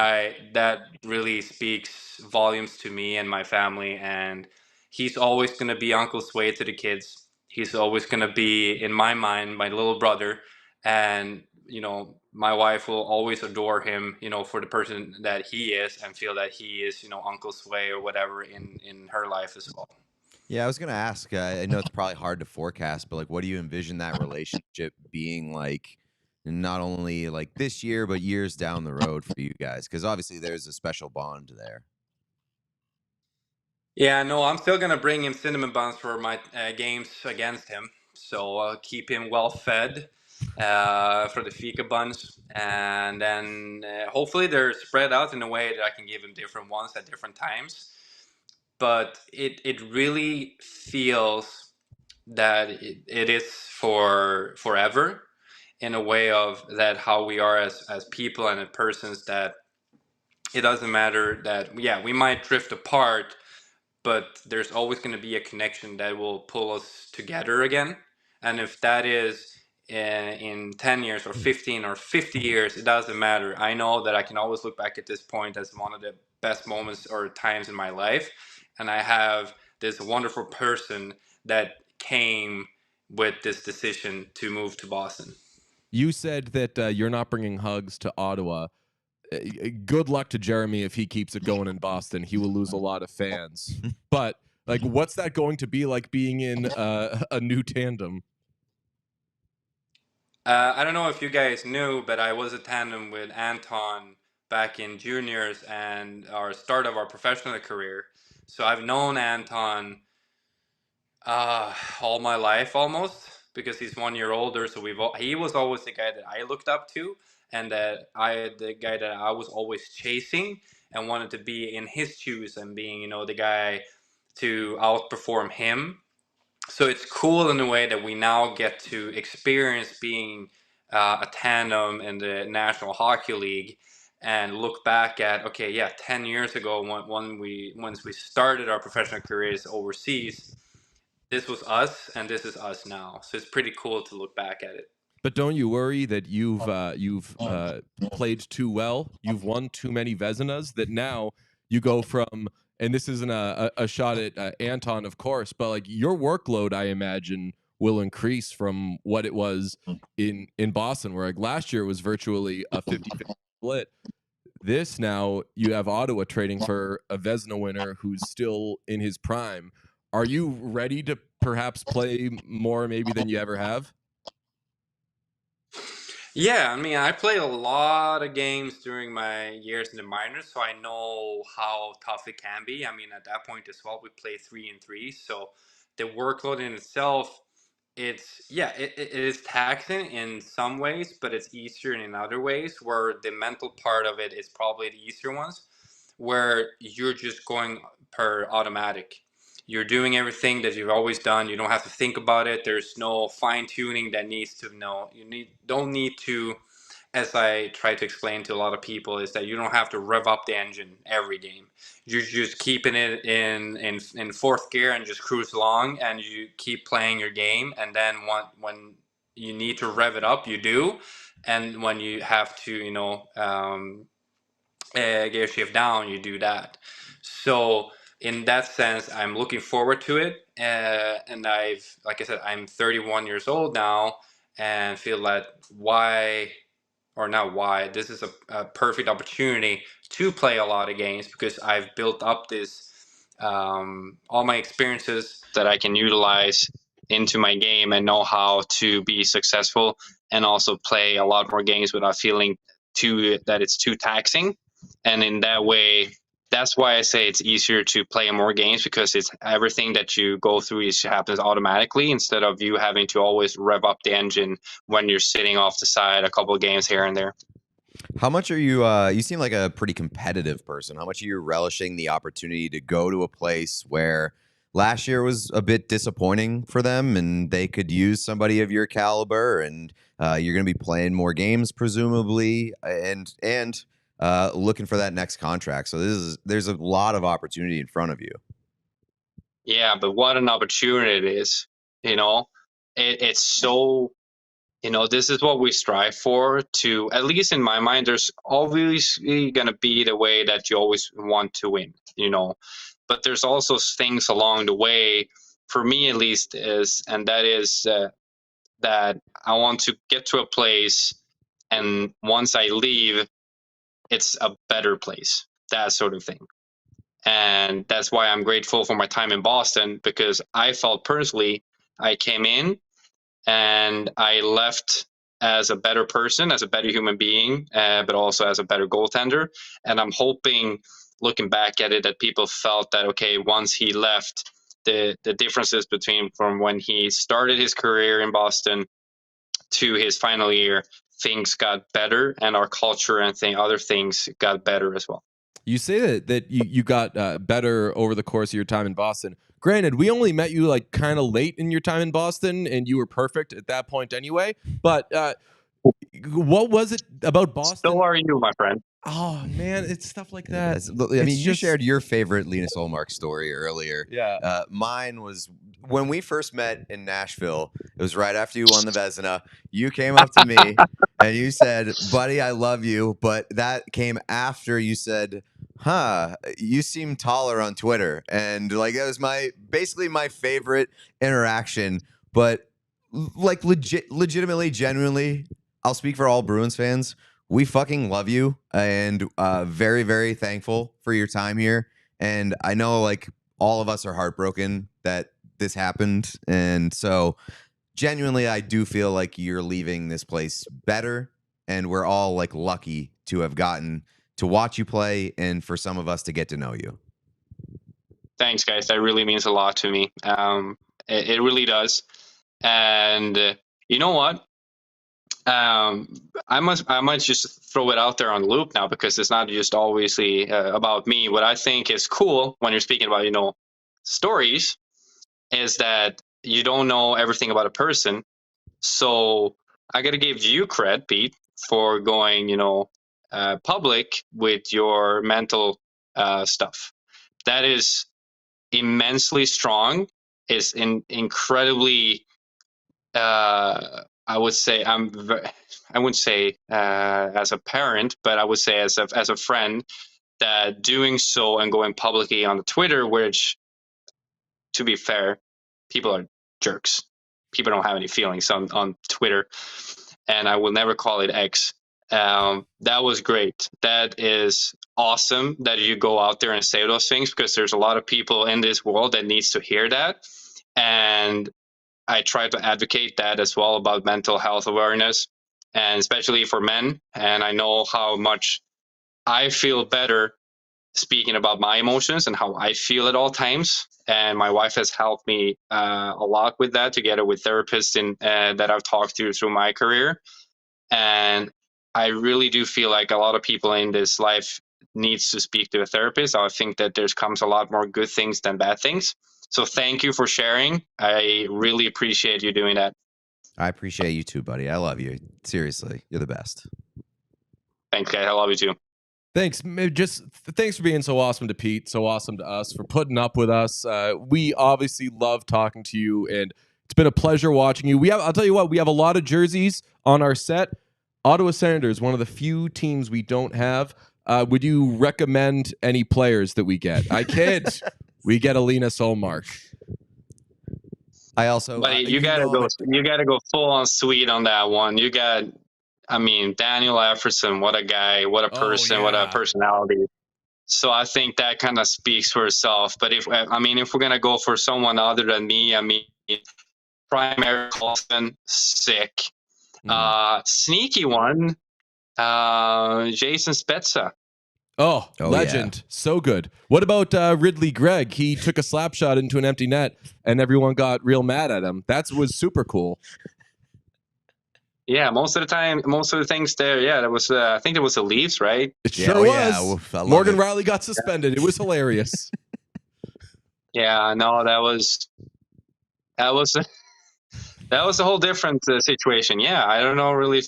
that really speaks volumes to me and my family. And he's always going to be Uncle Sway to the kids. He's always going to be, in my mind, my little brother. And my wife will always adore him, for the person that he is, and feel that he is, Uncle Sway or whatever in her life as well. Yeah, I was gonna ask. I know it's probably hard to forecast, but like, what do you envision that relationship being like? Not only like this year, but years down the road for you guys, because obviously there's a special bond there. Yeah, no, I'm still gonna bring him cinnamon buns for my games against him. So I'll keep him well fed for the fika buns, and then hopefully they're spread out in a way that I can give him different ones at different times. But it really feels that it is for forever, in a way of that how we are as people and as persons, that it doesn't matter that we might drift apart, but there's always going to be a connection that will pull us together again. And if that is in 10 years or 15 or 50 years, it doesn't matter. I know that I can always look back at this point as one of the best moments or times in my life. And I have this wonderful person that came with this decision to move to Boston. You said that you're not bringing hugs to Ottawa. Good luck to Jeremy if he keeps it going in Boston. He will lose a lot of fans. But like, what's that going to be like being in a new tandem? I don't know if you guys knew, but I was a tandem with Anton back in juniors and our start of our professional career. So I've known Anton all my life almost, because he's 1 year older. So he was always the guy that I looked up to, and the guy that I was always chasing and wanted to be in his shoes and being, the guy to outperform him. So it's cool in a way that we now get to experience being a tandem in the National Hockey League and look back at, okay, yeah, 10 years ago once we started our professional careers overseas, this was us and this is us now. So it's pretty cool to look back at it. But don't you worry that you've played too well? You've won too many Vezinas that now you go from, and this isn't a shot at Anton, of course, but like your workload, I imagine, will increase from what it was in Boston, where like last year it was virtually a 50-50 split. This now you have Ottawa trading for a Vezina winner who's still in his prime. Are you ready to perhaps play more maybe than you ever have? Yeah, I mean, I played a lot of games during my years in the minors, so I know how tough it can be. I mean, at that point as well, we played 3-3, so the workload in itself, it is taxing in some ways, but it's easier in other ways, where the mental part of it is probably the easier ones, where you're just going per automatic. You're doing everything that you've always done. You don't have to think about it. There's no fine tuning that needs to know. Don't need to, as I try to explain to a lot of people, is that you don't have to rev up the engine every game. You're just keeping it in fourth gear and just cruise along, and you keep playing your game. And then when you need to rev it up, you do. And when you have to, gear shift down, you do that. So in that sense, I'm looking forward to it. And like I said, I'm 31 years old now and feel that this is a perfect opportunity to play a lot of games, because I've built up this, all my experiences that I can utilize into my game and know how to be successful and also play a lot more games without feeling that it's too taxing. And in that way, that's why I say it's easier to play more games, because it's everything that you go through happens automatically, instead of you having to always rev up the engine when you're sitting off the side a couple of games here and there. How much are you, you seem like a pretty competitive person. How much are you relishing the opportunity to go to a place where last year was a bit disappointing for them and they could use somebody of your caliber, and you're going to be playing more games presumably, and looking for that next contract. So there's a lot of opportunity in front of you. Yeah, but what an opportunity it is. It's so, this is what we strive for. To, at least in my mind, there's obviously going to be the way that you always want to win, but there's also things along the way, for me at least, that I want to get to a place, and once I leave, it's a better place, that sort of thing. And that's why I'm grateful for my time in Boston, because I felt personally I came in and I left as a better person, as a better human being, but also as a better goaltender. And I'm hoping, looking back at it, that people felt that, okay, once he left, the differences from when he started his career in Boston to his final year, things got better, and our culture and other things got better as well. You say that you got better over the course of your time in Boston. Granted, we only met you like kind of late in your time in Boston, and you were perfect at that point anyway. But what was it about Boston? Still are you, my friend? Oh man, it's stuff like that. You shared your favorite Linus Ullmark story earlier. Yeah. Mine was when we first met in Nashville. It was right after you won the Vezina. You came up to me and you said, "Buddy, I love you," but that came after you said, you seem taller on Twitter. And like that was basically my favorite interaction. But like legitimately, genuinely, I'll speak for all Bruins fans. We fucking love you and very, very thankful for your time here. And I know like all of us are heartbroken that this happened. And so genuinely, I do feel like you're leaving this place better. And we're all like lucky to have gotten to watch you play and for some of us to get to know you. Thanks, guys. That really means a lot to me. It really does. And you know what? I might just throw it out there on loop now because it's not just obviously about me. What I think is cool when you're speaking about stories is that you don't know everything about a person. So I got to give you credit, Pete, for going public with your mental stuff. That is immensely strong. Is incredibly. I would say I wouldn't say as a parent, but I would say as a friend that doing so and going publicly on the Twitter, which, to be fair, people are jerks. People don't have any feelings on Twitter, and I will never call it X. That was great. That is awesome that you go out there and say those things because there's a lot of people in this world that needs to hear that. And I try to advocate that as well about mental health awareness, and especially for men. And I know how much I feel better speaking about my emotions and how I feel at all times. And my wife has helped me a lot with that, together with therapists that I've talked to through my career. And I really do feel like a lot of people in this life needs to speak to a therapist. I think that there comes a lot more good things than bad things. So thank you for sharing. I really appreciate you doing that. I appreciate you too, buddy. I love you. Seriously, you're the best. Thanks, guys. I love you too. Thanks. Just thanks for being so awesome to Pete, so awesome to us, for putting up with us. We obviously love talking to you, and it's been a pleasure watching you. I'll tell you what, we have a lot of jerseys on our set. Ottawa Senators, one of the few teams we don't have. Would you recommend any players that we get? I kid. We get a Linus Ullmark. I also, but you gotta go full on sweet on that one. Daniel Efferson, what a guy, what a person, what a personality. So I think that kind of speaks for itself. But if we're gonna go for someone other than me, primary Carlson, sick. Sneaky one, Jason Spezza. Oh, legend. Yeah. So good. What about Ridley Gregg? He took a slap shot into an empty net and everyone got real mad at him. That was super cool. Yeah, most of the things there, that was, I think it was the Leafs, right? It sure was. Yeah, Morgan Riley got suspended. It was hilarious. Yeah, no, that was a whole different situation. Yeah, I don't know really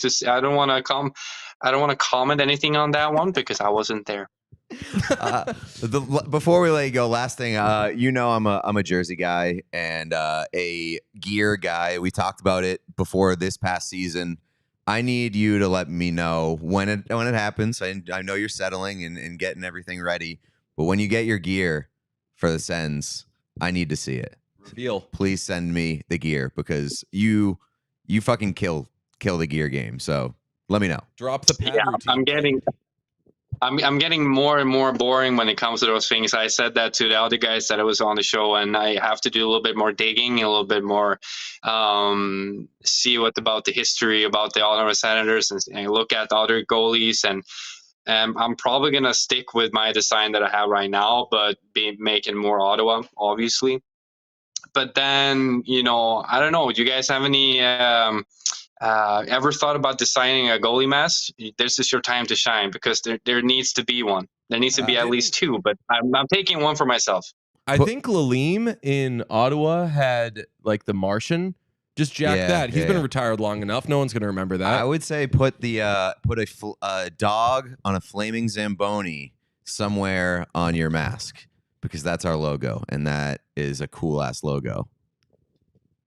I don't want to comment anything on that one because I wasn't there. Before we let you go, last thing, I'm a jersey guy and a gear guy. We talked about it before this past season. I need you to let me know when it happens. I know you're settling and getting everything ready, but when you get your gear for the Sens, I need to see it. Reveal. Please send me the gear because you fucking kill the gear game. So let me know. Drop the pad routine. I'm getting more and more boring when it comes to those things. I said that to the other guys that I was on the show, and I have to do a little bit more digging, a little bit more see what about the history about the Ottawa Senators and look at the other goalies. And I'm probably gonna stick with my design that I have right now, but be making more Ottawa, obviously. But then, I don't know. Do you guys have any ever thought about designing a goalie mask? This is your time to shine because there needs to be one. There needs to be at least two, but I'm taking one for myself. I think Lalim in Ottawa had like the Martian. Just jack that. He's been retired long enough. No one's going to remember that. I would say put a dog on a flaming Zamboni somewhere on your mask because that's our logo, and that is a cool-ass logo.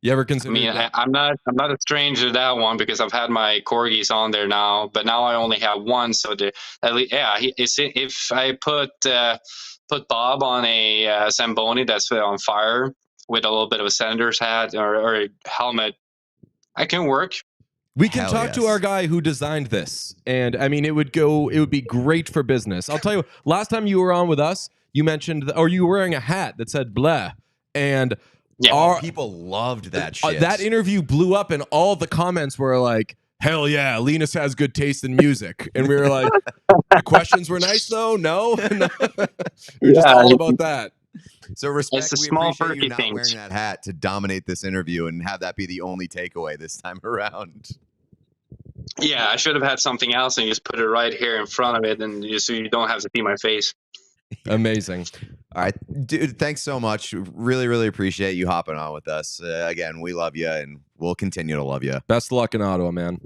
You ever I considered mean, that? I'm not a stranger to that one because I've had my corgis on there now, but now I only have one. So if I put Bob on a Zamboni that's on fire with a little bit of a Senator's hat or a helmet, I can work. We can Hell talk to yes. our guy who designed this. And I mean, it would be great for business. I'll tell you, last time you were on with us, you mentioned, or you were wearing a hat that said blah. And Yeah. People loved that shit. that interview blew up, and all the comments were like, hell yeah, Linus has good taste in music. And we were like, the questions were nice, though? No? No. We're just all about that. So respect. It's the We small appreciate you perky not things. wearing that hat to dominate this interview and have that be the only takeaway this time around. Yeah, I should have had something else and just put it right here in front of it, and so you don't have to see my face. Amazing. All right, dude. Thanks so much. Really, really appreciate you hopping on with us. Again, we love you, and we'll continue to love you. Best of luck in Ottawa, man.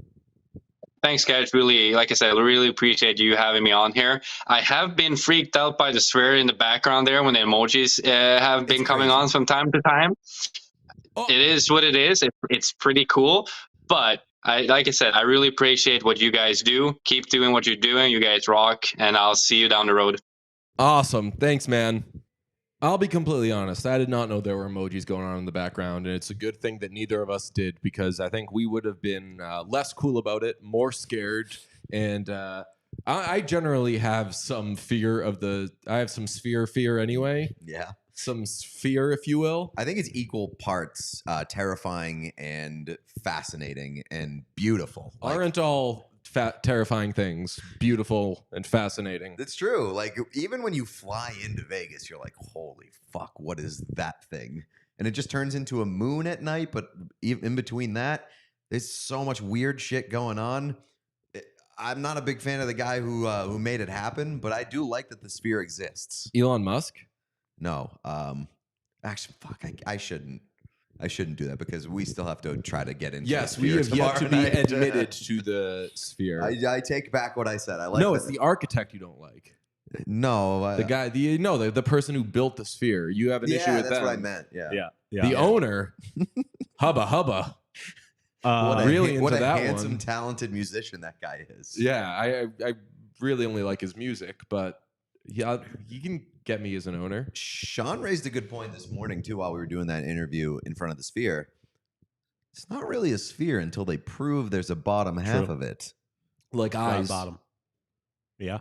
Thanks, guys. Really, like I said, I really appreciate you having me on here. I have been freaked out by the swear in the background there when the emojis have been coming on from time to time. Oh. It is what it is. It's pretty cool. But like I said, I really appreciate what you guys do. Keep doing what you're doing. You guys rock, and I'll see you down the road. Awesome. Thanks, man. I'll be completely honest. I did not know there were emojis going on in the background, and it's a good thing that neither of us did, because I think we would have been less cool about it, more scared, and I generally have some fear of I have some sphere fear anyway. Yeah. Some sphere, if you will. I think it's equal parts terrifying and fascinating and beautiful. Aren't all terrifying things beautiful and fascinating? It's true. Like, even when you fly into Vegas, you're like, holy fuck, what is that thing? And it just turns into a moon at night. But in between that, there's so much weird shit going on. I'm not a big fan of the guy who made it happen, but I do like that the sphere exists. Elon Musk? No. Actually, fuck, I shouldn't do that, because we still have to try to get into Yes, the we sphere have yet to be tomorrow night. admitted to the sphere. I take back what I said. I like No, it's the architect you don't like. No, The guy, the person who built the sphere. You have an issue with that's them. what I meant. Yeah. The owner, hubba. Really into what a that handsome, one. talented musician that guy is. Yeah, I really only like his music, but yeah, you can get me as an owner. Sean raised a good point this morning too while we were doing that interview in front of the sphere. It's not really a sphere until they prove there's a bottom half of it. Like Round eyes. bottom. Yeah.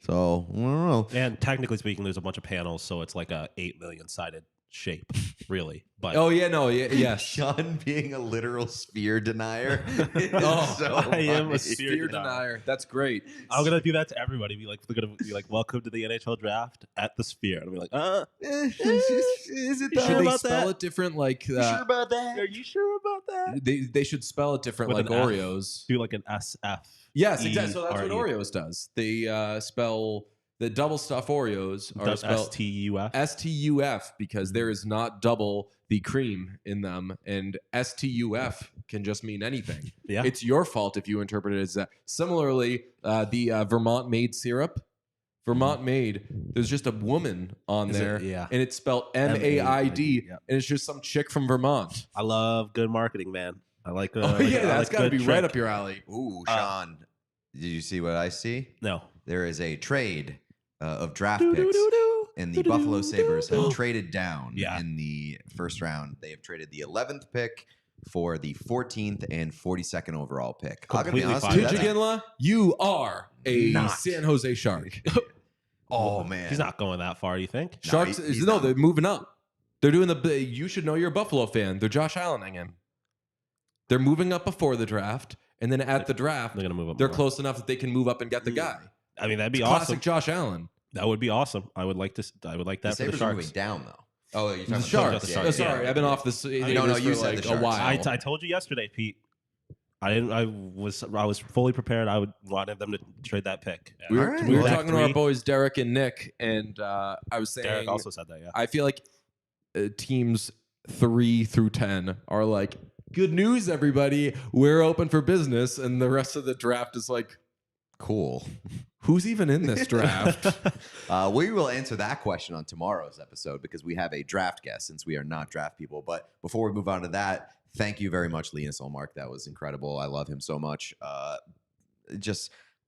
So, I don't know. And technically speaking, there's a bunch of panels, so it's like a 8 million sided shape, really. But Oh yeah, no, yeah, yes. Sean being a literal sphere denier. is Oh, so I am funny. a sphere Fear denier. That's great. I'm gonna do that to everybody. They're gonna be like, "Welcome to the NHL draft at the Sphere," and I'll be like, Is it You Should sure they about spell that? it different? Like You sure about that? Are you sure about that? they should spell it different, With like an F. Oreos. Do like an SF. Yes, exactly. So that's what E-R-E. Oreos does. They spell the double stuff Oreos are Does spelled STUF? STUF because there is not double the cream in them, and STUF can just mean anything. Yeah. It's your fault if you interpret it as that. Similarly, the Vermont Made syrup, Vermont Made, there's just a woman on Is it? there, Yeah. and it's spelled MAID, Yep. and it's just some chick from Vermont. I love good marketing, man. I like. Oh yeah, that's got to good be right trick. up your alley. Ooh, Sean. Did you see what I see? No. There is a trade of draft picks, and the Buffalo Sabres have traded down Yeah. in the first round. They have traded the 11th pick for the 14th and 42nd overall pick. I'm gonna be Completely honest fine. with you, that's- Tujaginla, you are a Not. San Jose Shark. Oh man, He's not going that far. You think? No, Sharks, he's no, not. they're moving up. They're doing you should know you're a Buffalo fan. They're Josh Allening him. They're moving up before the draft, and then at the draft, They're gonna move up. they're more. close enough that they can move up and get the guy. I mean, that'd be It's awesome. classic Josh Allen. That would be awesome. I would like this. I would like the that for the Sabres are moving Sharks. down though. Oh, you're talking The about Sharks. the Oh, Sharks, sorry, yeah. I've been off this. No, Sabres you for said like the a Sharks. while. I told you yesterday, Pete. I was fully prepared. I would wanted them to trade that pick. we were, Alright. we were Back talking to our three. boys Derek and Nick, and I was saying Derek also said that. Yeah. I feel like teams 3 through 10 are like, good news, everybody. We're open for business, and the rest of the draft is like, Cool. who's even in this draft? We will answer that question on tomorrow's episode because we have a draft guest since we are not draft people. But before we move on to that, Thank you very much, Linus Ullmark. That was incredible. I love him so much.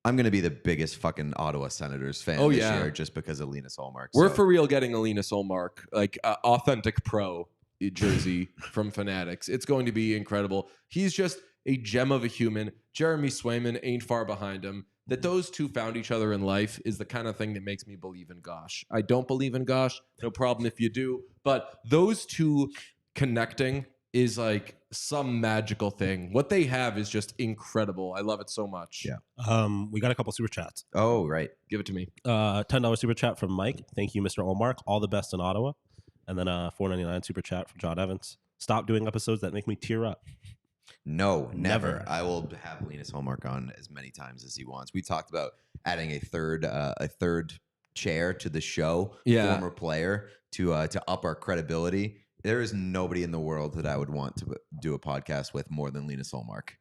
I'm going to be the biggest fucking Ottawa Senators fan this year just because of Linus Ullmark. We're for real getting a Linus Ullmark, like authentic pro jersey from Fanatics. It's going to be incredible. He's just a gem of a human. Jeremy Swayman ain't far behind him. That those two found each other in life is the kind of thing that makes me believe in Gosh. I don't believe in Gosh. No problem if you do. But those two connecting is like some magical thing. What they have is just incredible. I love it so much. Yeah. We got a couple super chats. Oh, right. Give it to me. $10 super chat from Mike. Thank you, Mr. Ullmark. All the best in Ottawa. And then $4.99 super chat from John Evans. Stop doing episodes that make me tear up. No, never. I will have Linus Ullmark on as many times as he wants. We talked about adding a third chair to the show, former player, to up our credibility. There is nobody in the world that I would want to do a podcast with more than Linus Ullmark.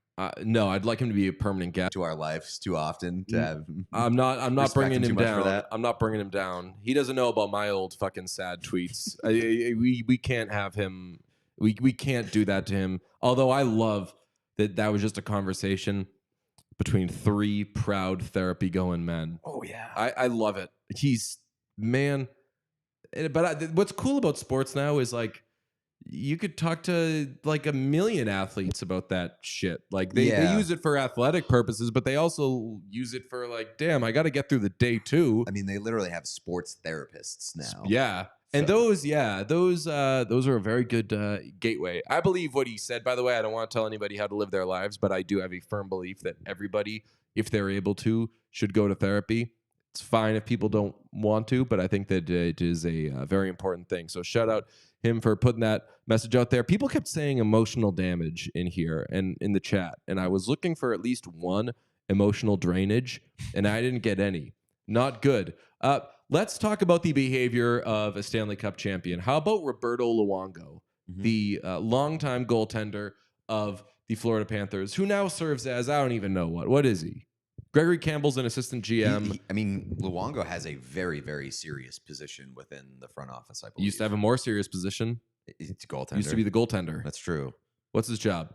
No, I'd like him to be a permanent guest to our lives too often to have. I'm not bringing him down. For that. I'm not bringing him down. He doesn't know about my old fucking sad tweets. We can't have him. We can't do that to him. Although I love that was just a conversation between three proud therapy going men. Oh yeah, I love it. He's man. But what's cool about sports now is like you could talk to like a million athletes about that shit. Like they use it for athletic purposes, but they also use it for like, damn, I got to get through the day too. I mean, they literally have sports therapists now. Yeah. And those are a very good gateway. I believe what he said, by the way. I don't want to tell anybody how to live their lives, but I do have a firm belief that everybody, if they're able to, should go to therapy. It's fine if people don't want to, but I think that it is a very important thing. So shout out him for putting that message out there. People kept saying emotional damage in here and in the chat, and I was looking for at least one emotional drainage, and I didn't get any. Not good. Let's talk about the behavior of a Stanley Cup champion. How about Roberto Luongo, the longtime goaltender of the Florida Panthers, who now serves as, I don't even know what is he? Gregory Campbell's an assistant GM. Luongo has a very, very serious position within the front office, I believe. He used to have a more serious position. It's goaltender. Used to be the goaltender. That's true. What's his job?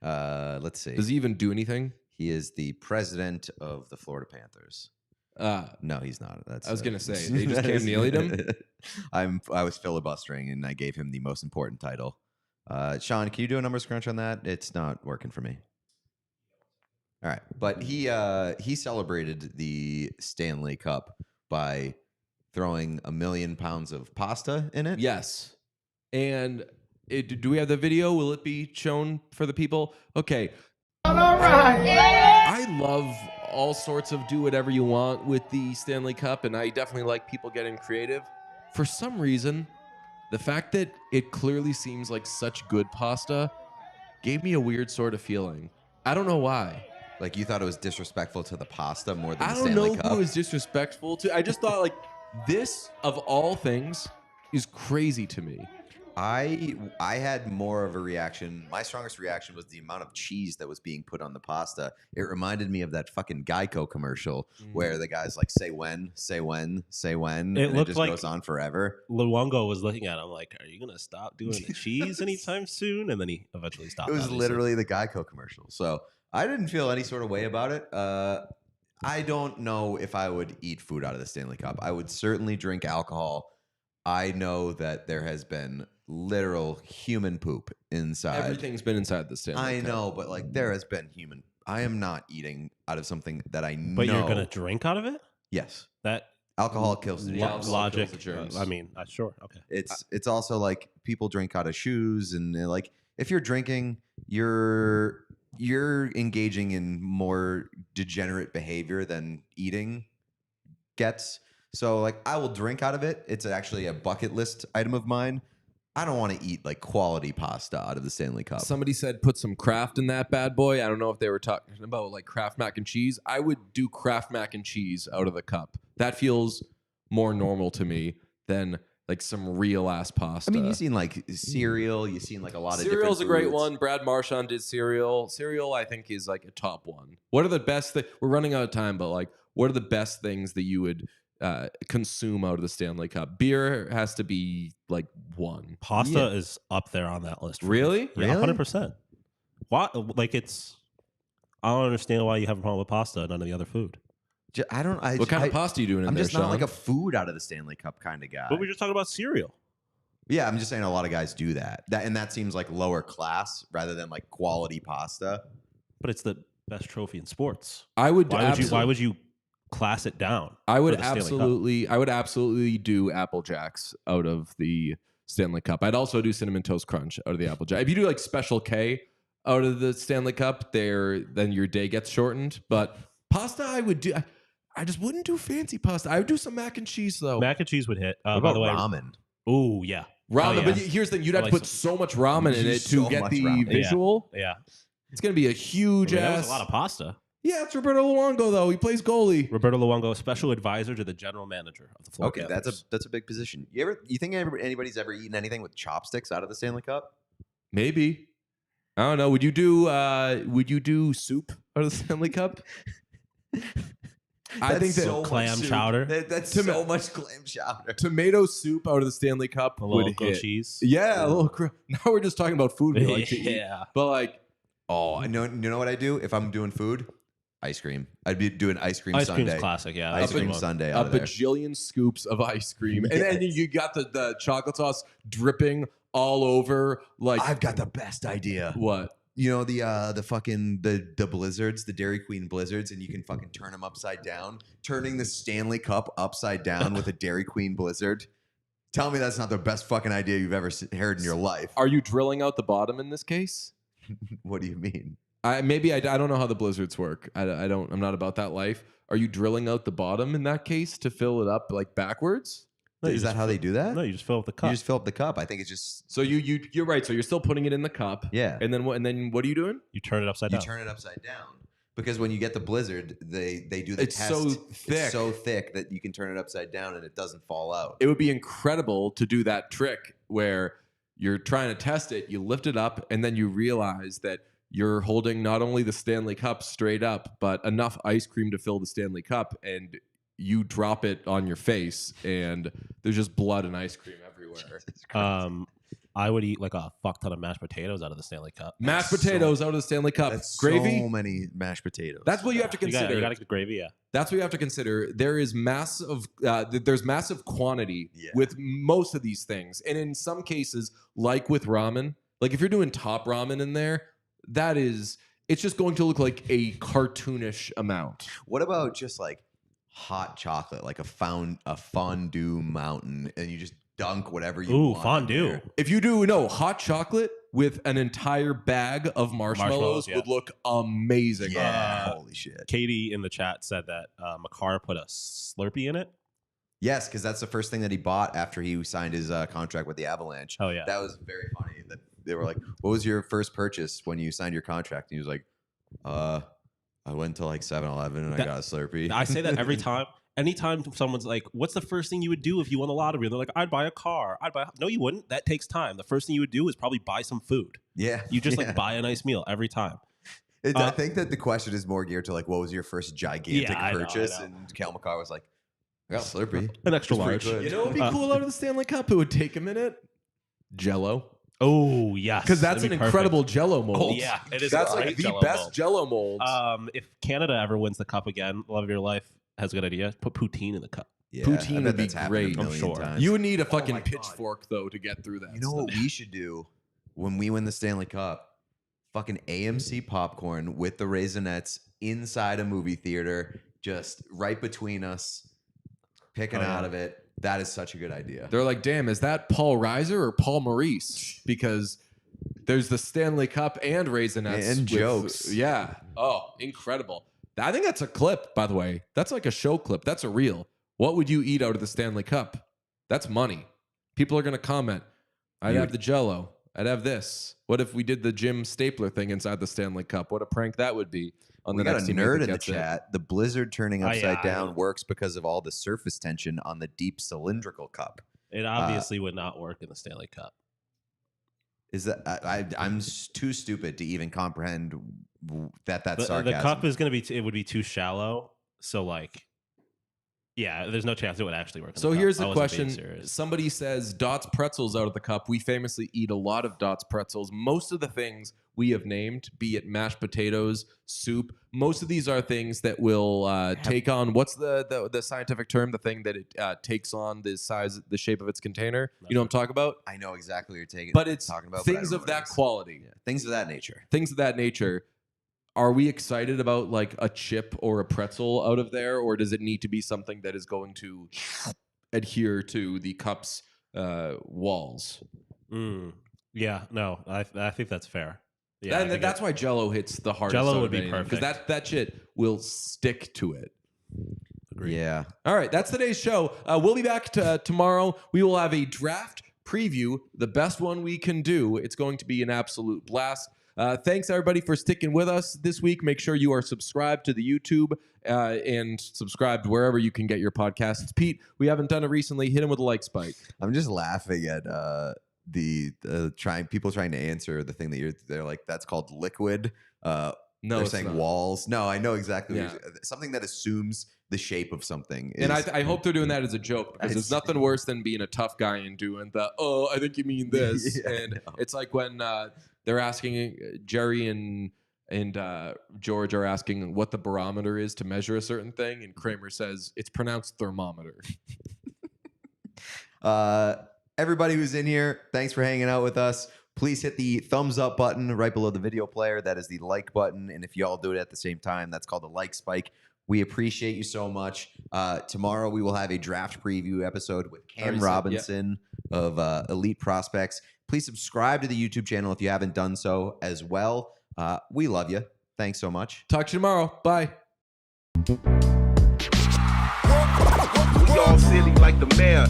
Let's see. Does he even do anything? He is the president of the Florida Panthers. No, he's not. I was going to say, they just came kneeling him? I was filibustering, and I gave him the most important title. Sean, can you do a numbers crunch on that? It's not working for me. All right, but he celebrated the Stanley Cup by throwing 1 million pounds of pasta in it. Yes, and do we have the video? Will it be shown for the people? Okay. All right. I love all sorts of do whatever you want with the Stanley Cup, and I definitely like people getting creative. For some reason, the fact that it clearly seems like such good pasta gave me a weird sort of feeling. I don't know why. Like you thought it was disrespectful to the pasta more than the Stanley Stanley Cup? Who it was disrespectful to. I just thought like this of all things is crazy to me. I had more of a reaction. My strongest reaction was the amount of cheese that was being put on the pasta. It reminded me of that fucking Geico commercial where the guy's like, say when, say when, say when. It just goes on forever. Luongo was looking at him like, are you going to stop doing the cheese anytime soon? And then he eventually stopped. It was literally the Geico commercial. So I didn't feel any sort of way about it. I don't know if I would eat food out of the Stanley Cup. I would certainly drink alcohol. I know that there has been literal human poop inside. Everything's been inside the Stanley Cup. I know, but like there has been human. I am not eating out of something that I know. But you're gonna drink out of it? Yes. That alcohol kills the germs. Logic. Kills the germs. I mean, sure. Okay. It's also like people drink out of shoes, and like if you're drinking, you're engaging in more degenerate behavior than eating gets. So like I will drink out of it. It's actually a bucket list item of mine. I don't want to eat like quality pasta out of the Stanley Cup. Somebody said put some Kraft in that bad boy. I don't know if they were talking about like Kraft mac and cheese. I would do Kraft mac and cheese out of the cup. That feels more normal to me than like some real ass pasta. I mean, you've seen like cereal. You've seen like a lot of different cereal's a great foods. one. Brad Marchand did cereal. Cereal, I think, is like a top one. What are the best things? We're running out of time, but like, what are the best things that you would consume out of the Stanley Cup. Beer has to be like 1. Pasta is up there on that list. Really? Yeah, 100%. Why? Like I don't understand why you have a problem with pasta and none of the other food. What kind of pasta are you doing in I'm there, just not Sean? like a food out of the Stanley Cup kind of guy. But we were just talking about cereal. Yeah, I'm just saying a lot of guys do that. And that seems like lower class rather than like quality pasta. But it's the best trophy in sports. Why Why would you class it down? I would for the Stanley Cup? absolutely do Apple Jacks out of the Stanley Cup. I'd also do Cinnamon Toast Crunch out of the Apple Jack. If you do like Special K out of the Stanley Cup, then your day gets shortened. But pasta, I would do. I just wouldn't do fancy pasta. I would do some mac and cheese though. Mac and cheese would hit. What By about the way, ramen? Oh yeah, Ramen, yeah. but here's the thing: you'd have to put so much ramen in it So to get much the ramen. visual. Yeah, It's gonna be a huge that ass. was a lot of pasta. Yeah, it's Roberto Luongo though. He plays goalie. Roberto Luongo, special advisor to the general manager of the Florida. Okay, that's a big position. You think anybody's ever eaten anything with chopsticks out of the Stanley Cup? Maybe. I don't know. Would you do soup out of the Stanley Cup? I think that so much clam soup. chowder. That's so much clam chowder. tomato soup out of the Stanley Cup a would little hit. cheese. Yeah, a little. Now we're just talking about food we like to eat. Yeah. But like, Oh, I know. You know what I do if I'm doing food? Ice cream. I'd be doing ice cream Ice sundae. cream's classic. Yeah, Ice that's a good cream one. sundae a out of there. bajillion scoops of ice cream, and then you got the chocolate sauce dripping all over. Like, I've got the best idea. what? You know the fucking the blizzards, the Dairy Queen blizzards, and you can fucking turn them upside down. Turning the Stanley Cup upside down with a Dairy Queen blizzard. Tell me that's not the best fucking idea you've ever heard in your life. Are you drilling out the bottom in this case? What do you mean? I don't know how the blizzards work. I'm not about that life. Are you drilling out the bottom in that case to fill it up like backwards? No, you Is just that how they do that? No, you just fill up the cup. You just fill up the cup. I think it's just So you're right. So you're still putting it in the cup. yeah. And then what are you doing? You turn it upside You down. turn it upside down because when you get the blizzard, they do the It's test. so thick. It's so thick that you can turn it upside down and it doesn't fall out. It would be incredible to do that trick where you're trying to test it, you lift it up, and then you realize that you're holding not only the Stanley Cup straight up, but enough ice cream to fill the Stanley Cup, and you drop it on your face, and there's just blood and ice cream everywhere. I would eat like a fuck ton of mashed potatoes out of the Stanley Cup. Mashed potatoes out of the Stanley Cup. That's Gravy. so many mashed potatoes. That's what you have to consider. You got to get gravy. Yeah. That's what you have to consider. There is there's massive quantity Yeah. with most of these things, and in some cases, like with ramen, like if you're doing top ramen in there, it's just going to look like a cartoonish amount. What about just like hot chocolate, like a fondue mountain, and you just dunk whatever you want. Fondue. in there? If you do hot chocolate with an entire bag of marshmallows Yeah. would look amazing. Yeah. Holy shit. Katie in the chat said that Makar put a Slurpee in it. Yes, because that's the first thing that he bought after he signed his contract with the Avalanche. Oh yeah. That was very funny. That they were like, "What was your first purchase when you signed your contract?" And he was like, I went to like 7-Eleven and I got a Slurpee." I say that every time. Anytime someone's like, "What's the first thing you would do if you won the lottery?" They're like, "I'd buy a car. No, you wouldn't. That takes time. The first thing you would do is probably buy some food. Yeah. You just yeah. like buy a nice meal every time." I think that the question is more geared to like, what was your first gigantic Yeah, I know, purchase? I know. And Kel McCarr was like, I got a Slurpee. An extra It's pretty large. good. You know what would be cool out of the Stanley Cup? It would take a minute. Jello. Oh yes, Because that's that'd an be perfect. incredible Jello mold. Oh yeah, it is. That's a like great the Jell-O best mold. Jello mold. If Canada ever wins the cup again, love of your life has a good idea. Put poutine in the cup. Yeah, Poutine I bet would be that's happened great. a I'm million sure. times. You would need a my fucking God. pitchfork though to get through that. You know what we should do when we win the Stanley Cup? Fucking AMC popcorn with the Raisinets inside a movie theater, just right between us, picking out of it. That is such a good idea. They're like, damn, is that Paul Reiser or Paul Maurice? Because there's the Stanley Cup and Raisinets. And with- jokes. Yeah. Oh, incredible. I think that's a clip, by the way. That's like a show clip. That's a reel. What would you eat out of the Stanley Cup? That's money. People are going to comment. I'd have the Jell-O. I'd have this. What if we did the Jim Stapler thing inside the Stanley Cup? What a prank that would be. On We the got next a team nerd that in the gets it. chat. The blizzard turning Oh, yeah, upside I down know. works because of all the surface tension on the deep cylindrical cup. It obviously would not work in the Stanley Cup. Is that I'm too stupid to even comprehend that's The sarcasm. cup is going to be it would be too shallow. So like, Yeah, there's no chance it would actually work. So here's the I wasn't being question. serious. Somebody says Dots pretzels out of the cup. We famously eat a lot of Dots pretzels. Most of the things we have named, be it mashed potatoes, soup, most of these are things that will take on, what's the scientific term, the thing that it takes on the size, the shape of its container. You know what I'm talking about? I know exactly what you're talking about. Things of that quality. Yeah, things of that nature. Things of that nature. Are we excited about like a chip or a pretzel out of there, or does it need to be something that is going to adhere to the cup's walls? Yeah, no, I think that's fair. Yeah, that's why Jell-O hits the hardest. Jell-O would be perfect because that shit will stick to it. Agreed. Yeah. All right, that's today's show. We'll be back tomorrow. We will have a draft preview, the best one we can do. It's going to be an absolute blast. Thanks, everybody, for sticking with us this week. Make sure you are subscribed to the YouTube and subscribed wherever you can get your podcasts. Pete, we haven't done it recently. Hit him with a like spike. I'm just laughing at people trying to answer the thing that they're like, that's called liquid. No, they're it's saying not. walls. No, I know exactly. Yeah. Something that assumes the shape of something. And I hope they're doing that as a joke, because there's nothing worse than being a tough guy and doing the, oh, I think you mean this. Yeah, and it's like when they're asking Jerry and George are asking what the barometer is to measure a certain thing, and Kramer says it's pronounced thermometer. Everybody who's in here, thanks for hanging out with us. Please hit the thumbs up button right below the video player. That is the like button. And if you all do it at the same time, that's called the like spike. We appreciate you so much. Tomorrow we will have a draft preview episode with Cam Robinson of Elite Prospects. Please subscribe to the YouTube channel if you haven't done so as well. We love you. Thanks so much. Talk to you tomorrow. Bye. We all silly like the mayor.